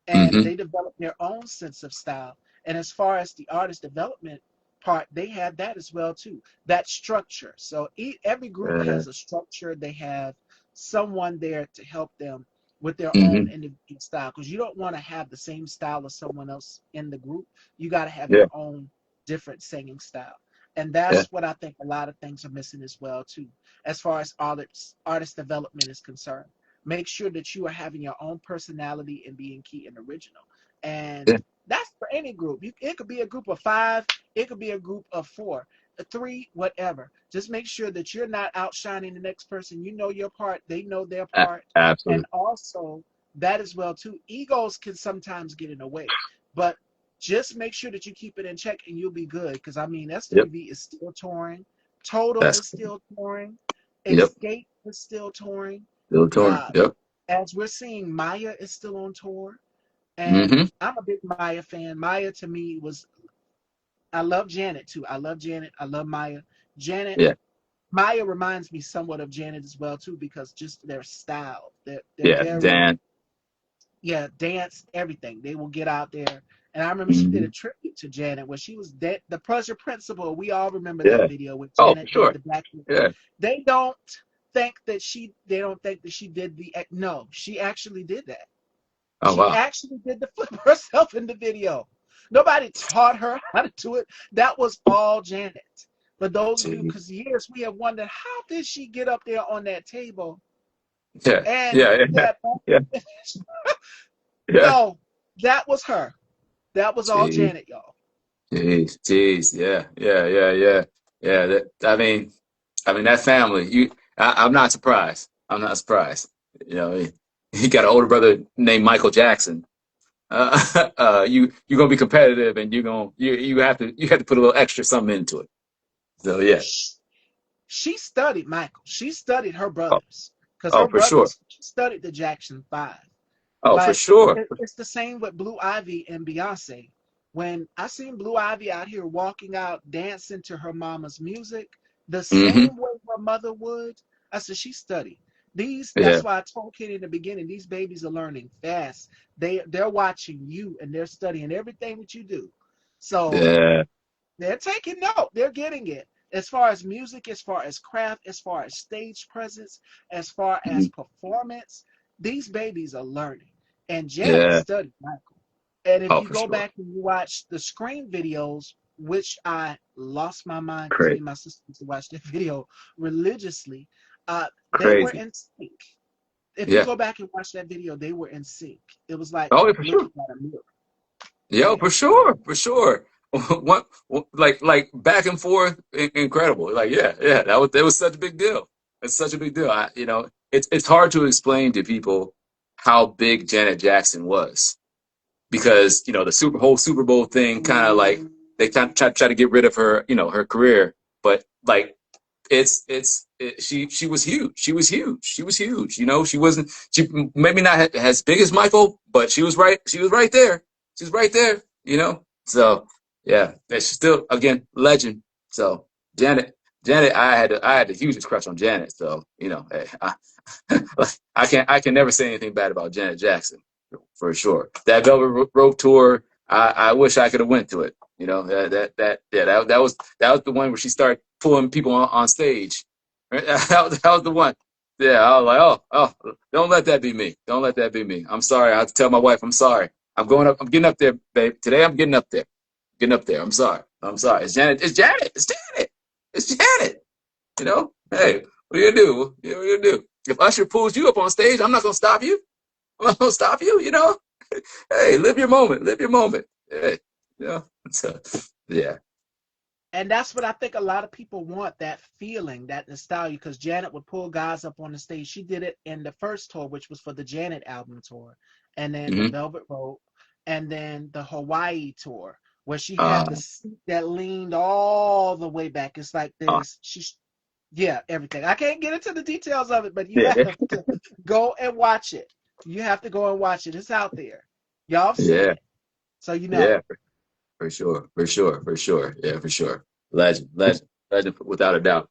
and Mm-hmm. they developed their own sense of style. And as far as the artist development part, they had that as well too. That structure. So every group Yeah. has a structure. They have someone there to help them with their own Mm-hmm. individual style, because you don't want to have the same style as someone else in the group. You got to have Yeah. your own different singing style. And Yeah. that's what I think a lot of things are missing as well too, as far as artist development is concerned. Make sure that you are having your own personality and being key and original. And Yeah. that's for any group. It could be a group of five, it could be a group of four, three, whatever. Just make sure that you're not outshining the next person. You know your part, they know their part. And Absolutely. also, that as well too. Egos can sometimes get in the way, but just make sure that you keep it in check and you'll be good. Because I mean, Yep. SWV is still touring, Total That's is still touring, yep. Escape is still touring. Still touring. Uh, Yep. as we're seeing, Maya is still on tour, and Mm-hmm. I'm a big Maya fan. Maya to me was I love Janet too. I love Janet. I love Maya. Janet Yeah. Maya reminds me somewhat of Janet as well too because just their style. They're Yeah. very Dan. dance, everything. They will get out there. And I remember she did Mm-hmm. a tribute to Janet where she was the Pleasure Principal. We all remember that Yeah. video where Oh, for Janet did sure. the back. Yeah. They don't think that she did the no, she actually did that. Oh, She wow. actually did the flip herself in the video. Nobody taught her how to do it. That was all Janet. For those of you, Jeez. because years we have wondered how did she get up there on that table Yeah. and Yeah. do Yeah. that? Yeah. Yeah. No, that was her. That was all Jeez. Janet, y'all. Jeez. Jeez. Yeah. Yeah. Yeah. Yeah. Yeah. I mean, that family. I'm not surprised. I'm not surprised. You know, he got an older brother named Michael Jackson. You're gonna be competitive, and you have to put a little extra something into it. So yeah. She studied Michael. She studied her Oh, brothers because oh, her for sure. brothers she studied the Jackson Five. Oh, for But sure. it's the same with Blue Ivy and Beyonce. When I seen Blue Ivy out here walking out, dancing to her mama's music, the Hmm. same way her mother would, I said she studied. Yeah. That's why I told Kitty in the beginning, these babies are learning fast. They're watching you and they're studying everything that you do. So Yeah. they're taking note. They're getting it. As far as music, as far as craft, as far as stage presence, as far as Mhm. performance, these babies are learning. And Janet Yeah. studied Michael. And if Oh, you for go sure. back and you watch the Scream videos, which I lost my mind because me Crazy. and my sister used to watch that video religiously, they were Crazy. in sync. If you Yeah. go back and watch that video, they were in sync. It was like Oh, yeah, for sure. looking at a mirror. Yeah, Yeah. for sure. For sure. What, like back and forth, incredible. Like, yeah, yeah. That was such a big deal. It's such a big deal. It's hard to explain to people how big Janet Jackson was because the whole Super Bowl thing kind of like they kind of try to get rid of her, her career. But like she was huge. She was huge. She was huge. She wasn't she maybe not as big as Michael, but she was right. She was right there. She was right there. So yeah, and she's still again legend. So Janet, Janet, I had the hugest crush on Janet. So hey, I can never say anything bad about Janet Jackson for sure. That Velvet Rope tour, I wish I could have went to it. That was the one where she started pulling people on stage. Right? That was the one. Yeah, I was like, oh, don't let that be me. Don't let that be me. I'm sorry. I have to tell my wife, I'm sorry. I'm going up. I'm getting up there, babe. Today I'm getting up there. Getting up there. I'm sorry. I'm sorry. It's Janet. It's Janet. It's Janet. It's Janet. Hey, what are you gonna do? What are you gonna do? If Usher pulls you up on stage, I'm not gonna stop you. I'm not gonna stop you. Hey, live your moment. Live your moment. Hey, so yeah. And that's what I think a lot of people want, that feeling, that nostalgia, because Janet would pull guys up on the stage. She did it in the first tour, which was for the Janet album tour, and then the Hmm. Velvet Rope, and then the Hawaii tour, where she had the Uh, seat that leaned all the way back. It's like uh, yeah, everything. I can't get into the details of it, but you yeah, have to go and watch it. You have to go and watch it. It's out there. Y'all have seen yeah, it, so you know. yeah, for sure, for sure, for sure. Yeah, for sure. Legend, legend, legend, without a doubt.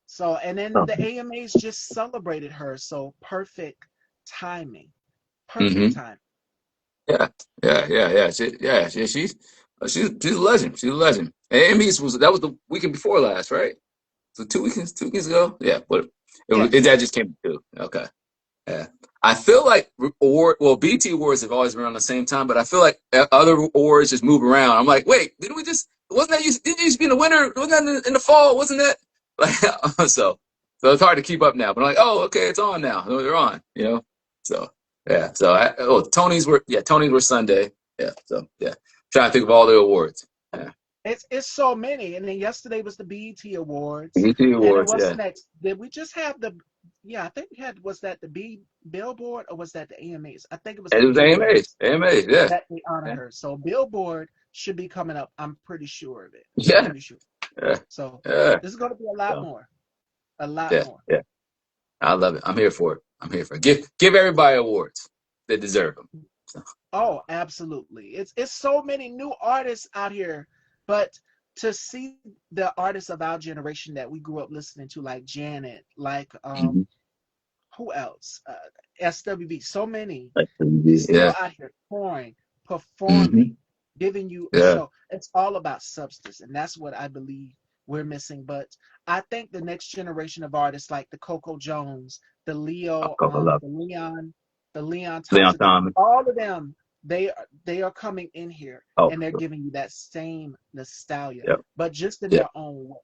So, and then Oh. the AMAs just celebrated her. So perfect timing. Perfect Hmm. time. Yeah, yeah, yeah, yeah. She's a legend. She's a legend. And Amy's that was the weekend before last, right? So 2 weekends ago. Yeah, but that Yes. just came to two. Okay. Yeah. I feel like BT awards have always been around the same time, but I feel like other awards just move around. I'm like, wait, wasn't that didn't you used to be in the winter? Wasn't that in the fall? Wasn't that like, so it's hard to keep up now, but I'm like, oh, okay, it's on now. They're on. So, yeah. So, Tony's were Sunday. Yeah. So, yeah. Trying to think of all the awards. Yeah. It's so many. And then yesterday was the BET Awards. BT And then awards. what's Yeah. next? Did we just have yeah, I think we had, was that the Billboard or was that the AMAs? I think it was And the it was AMAs. AMAs AMAs. Yeah. that they honor Yeah. her. So Billboard should be coming up. I'm pretty sure of it. Yeah. Pretty sure. Yeah. So Yeah. this is going to be a lot So, more. A lot yeah. more. Yeah. I love it. I'm here for it. I'm here for it. Give everybody awards. They deserve them. So, Oh, absolutely. It's so many new artists out here, but to see the artists of our generation that we grew up listening to, like Janet, like mhm. who else? SWV, so many Like, still yeah. out here touring, Hmm. performing, giving you a Yeah. show. It's all about substance, and that's what I believe we're missing. But I think the next generation of artists like the Coco Jones, the Leo, I love the Leon Leon Thompson, Thomas. all of them, they are coming in here Oh, and for they're sure. giving you that same nostalgia, Yep. but just in Yep. their own way.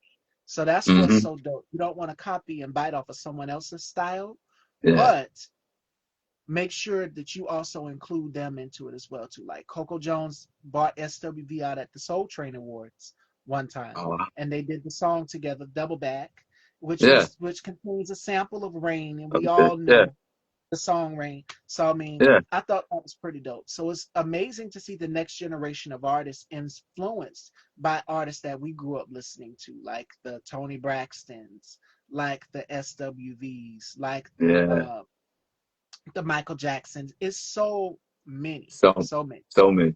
So that's what's Hmm. so dope. You don't want to copy and bite off of someone else's style, Yeah. but make sure that you also include them into it as well too. Like Coco Jones bought SWV out at the Soul Train Awards one time, Oh, and they did the song together, Double Back, yeah. which contains a sample of Rain, and we Okay. all Yeah. know the song Rain. So I mean, Yeah. I thought that was pretty dope. So it's amazing to see the next generation of artists influenced by artists that we grew up listening to, like the Tony Braxtons, like the SWVs, like Yeah. the Michael Jacksons. It's So, so many. so many.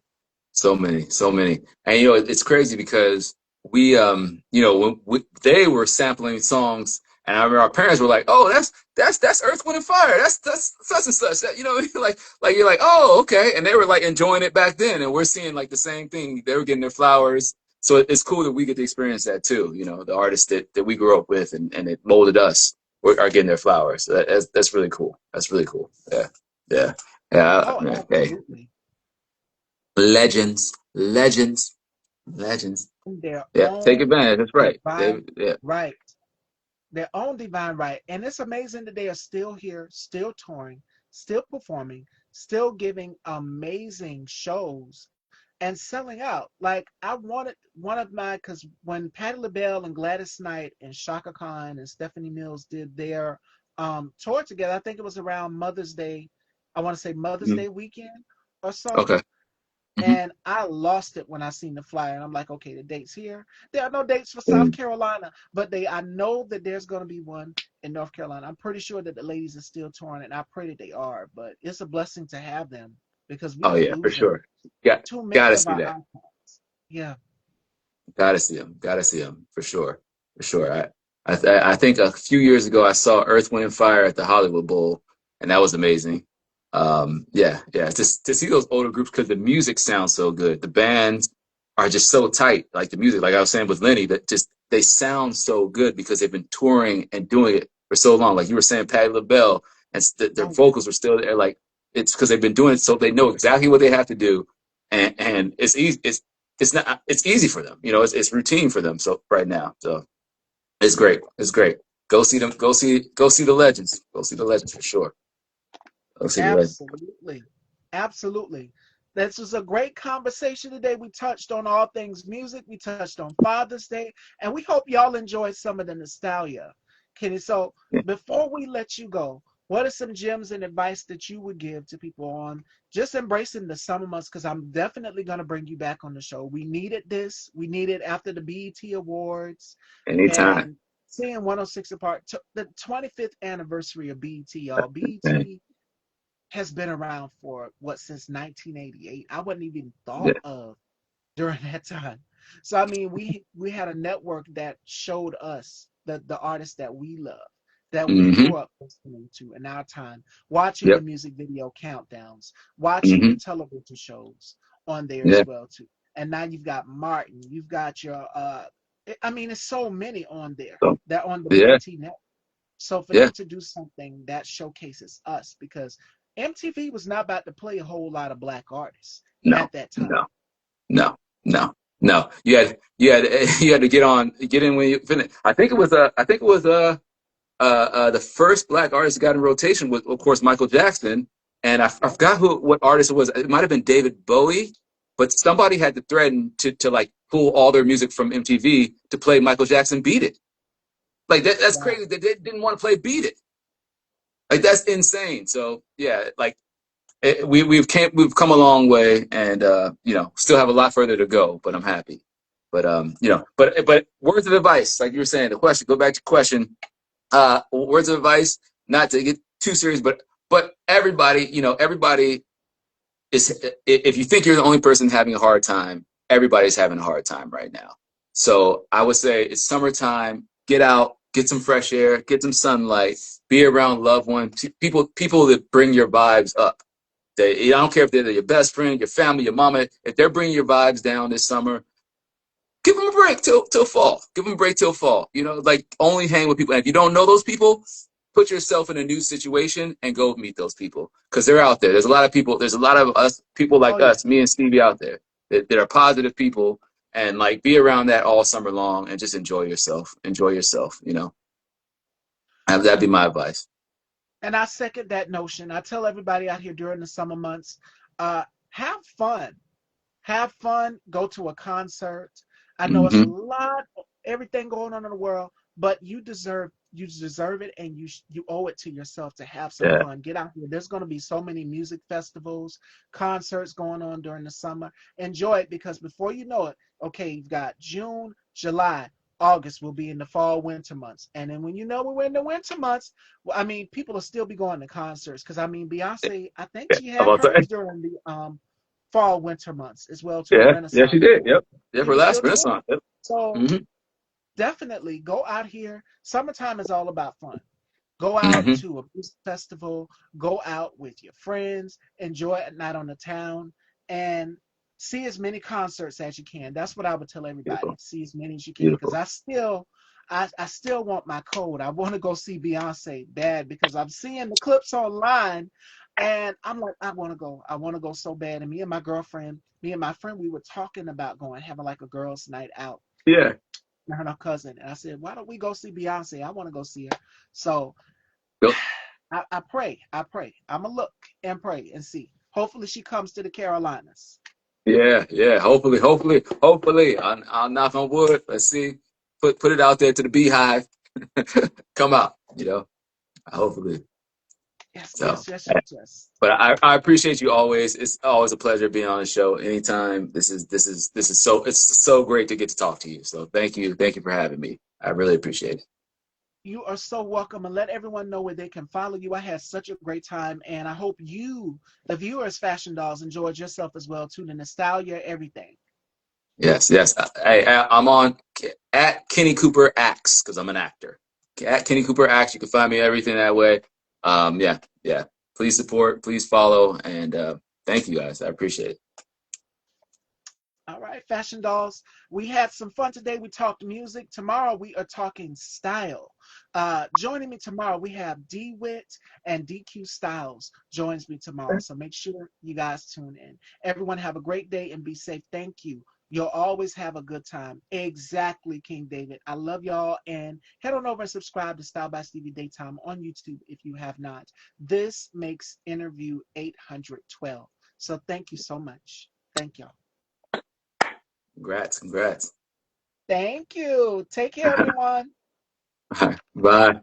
So many, so many. And you know, it's crazy because we you know, they were sampling songs and I remember our parents were like, "Oh, that's Earth, Wind and Fire. That's such and such." That, you know, like you're like, "Oh, okay." And they were like enjoying it back then and we're seeing like the same thing. They were getting their flowers. So it's cool that we get to experience that too, you know, the artists that we grew up with and it molded us are getting their flowers. So that's really cool. That's really cool. Yeah. Yeah. Yeah. Oh, Hey, absolutely. legends, legends, legends. In their Yeah, take own advantage. That's right. divine Yeah. right. Their own divine right. And it's amazing that they are still here, still touring, still performing, still giving amazing shows and selling out. Like I wanted one of my because when Patti LaBelle and Gladys Knight and Shaka Khan and Stephanie Mills did their tour together, I think it was around Mother's Day. I want to say Mother's Mhm. Day weekend or so. Okay. Hmm. And I lost it when I seen the flyer, and I'm like, okay, the date's here. There are no dates for South Hmm. Carolina, but I know that there's going to be one in North Carolina. I'm pretty sure that the ladies are still touring, and I pray that they are. But it's a blessing to have them because we Oh are yeah, for losing sure. Got too many gotta of see our that. icons. Yeah. Gotta see him. Gotta see him for sure. For sure. I think a few years ago I saw Earth, Wind and Fire at the Hollywood Bowl, and that was amazing. Yeah, yeah. To see those older groups because the music sounds so good. The bands are just so tight. Like the music, like I was saying with Lenny, that just they sound so good because they've been touring and doing it for so long. Like you were saying, Patti LaBelle, and their Oh, vocals were still there. Like it's because they've been doing it, so they know exactly what they have to do, and it's easy. It's not it's easy for them, you know, it's routine for them so right now, so it's great, it's great. Go see them, go see the legends, go see the legends for sure. Go see the legends. absolutely. Absolutely. This was a great conversation today. We touched on all things music. We touched on Father's Day, and we hope y'all enjoyed some of the nostalgia. Kenny, so Yeah. before we let you go, what are some gems and advice that you would give to people on just embracing the summer months? Because I'm definitely going to bring you back on the show. We needed this. We needed after the BET Awards Anytime. and seeing 106 apart. The 25th anniversary of BET, y'all. Okay. BET has been around for what since 1988. I wasn't even Yeah. thought of during that time. So I mean, we had a network that showed us the artists that we love, that we Mm-hmm. grew up listening to in our time, watching the Yep. music video countdowns, watching the Mm-hmm. television shows on there Yeah. as well too. And now you've got Martin, you've got your I mean, it's so many on there So that on the yeah. BET network. So for Yeah. them to do something that showcases us, because MTV was not about to play a whole lot of black artists No. at that time. No. No. No. No. You had you had to get in when you finish. I think it was the first black artist that got in rotation was, of course, Michael Jackson. And I Yep. forgot what artist it was. It might have been David Bowie, but somebody had to threaten to like pull all their music from MTV to play Michael Jackson "Beat It." Like that's Wow. crazy that they didn't want to play "Beat It." Like that's insane. So yeah, like we've come a long way, and you know, still have a lot further to go. But I'm happy. But you know, but words of advice, like you were saying, the question. Go back to the question. Words of advice. not to get too serious, but everybody, everybody is. If you think you're the only person having a hard time, everybody's having a hard time right now. So I would say it's summertime. Get out, get some fresh air, get some sunlight, be around loved ones, people that bring your vibes up. I don't care if they're your best friend, your family, your mama. If they're bringing your vibes down this summer, give them a break till fall. Give them a break till fall. Like only hang with people. And if you don't know those people, put yourself in a new situation and go meet those people because they're out there. There's a lot of people. There's a lot of us people Oh like yeah. us, me and Stevie out there that are positive people and like be around that all summer long and just enjoy yourself. Enjoy yourself. That'd be my advice. And I second that notion. I tell everybody out here during the summer months, have fun. Have fun. Go to a concert. I know it's a Mm-hmm. lot, everything going on in the world, but you deserve it, and you owe it to yourself to have some Yeah. fun. Get out here. There's going to be so many music festivals, concerts going on during the summer. Enjoy it because before you know it, okay, you've got June, July, August will be in the fall winter months, and then when you know we're in the winter months, well, I mean, people will still be going to concerts because I mean, Beyonce, I think Yeah. she I'm had about to say. hers during the fall winter months as well too, the Yeah. Yeah. She Renaissance did. tour. Yep. Yeah. She For was last still touring. Renaissance. Yep. So Mm-hmm. definitely go out here. Summertime is all about fun. Go out Mm-hmm. to a music festival, go out with your friends, enjoy a night on the town, and see as many concerts as you can. That's what I would tell everybody. Beautiful. See as many as you can. Because Beautiful. I still want my code. I want to go see Beyonce bad because I'm seeing the clips online and I'm like, I want to go. I want to go so bad. And me and my friend, we were talking about going, having like a girls' night out, Yeah. her and her cousin. And I said, why don't we go see Beyonce? I want to go see her. So Go. I pray. I pray. I'm going to look and pray and see. Hopefully she comes to the Carolinas. Yeah, yeah. Hopefully. I'll knock on wood. Let's see. Put it out there to the beehive. Come out. Hopefully. Yes, So, yes, yes, yes, yes. but I appreciate you always. It's always a pleasure being on the show. Anytime. It's so great to get to talk to you. So thank you for having me. I really appreciate it. You are so welcome, and let everyone know where they can follow you. I had such a great time, and I hope you, the viewers, Fashion Dolls, enjoyed yourself as well too. The nostalgia, everything. Yes, yes. I'm on at Kenny Cooper Acts because I'm an actor. At Kenny Cooper Acts, you can find me everything that way. Yeah, yeah. Please support, please follow, and thank you guys. I appreciate it. All right, Fashion Dolls. We had some fun today. We talked music. Tomorrow we are talking style. Joining me tomorrow, we have DeWitt and DQ Styles joins me tomorrow. So make sure you guys tune in. Everyone have a great day and be safe. Thank you. You'll always have a good time. Exactly, King David. I love y'all. And head on over and subscribe to Style by Stevie Daytime on YouTube if you have not. This makes interview 812. So thank you so much. Thank y'all. Congrats, congrats. Thank you. Take care, everyone. Bye.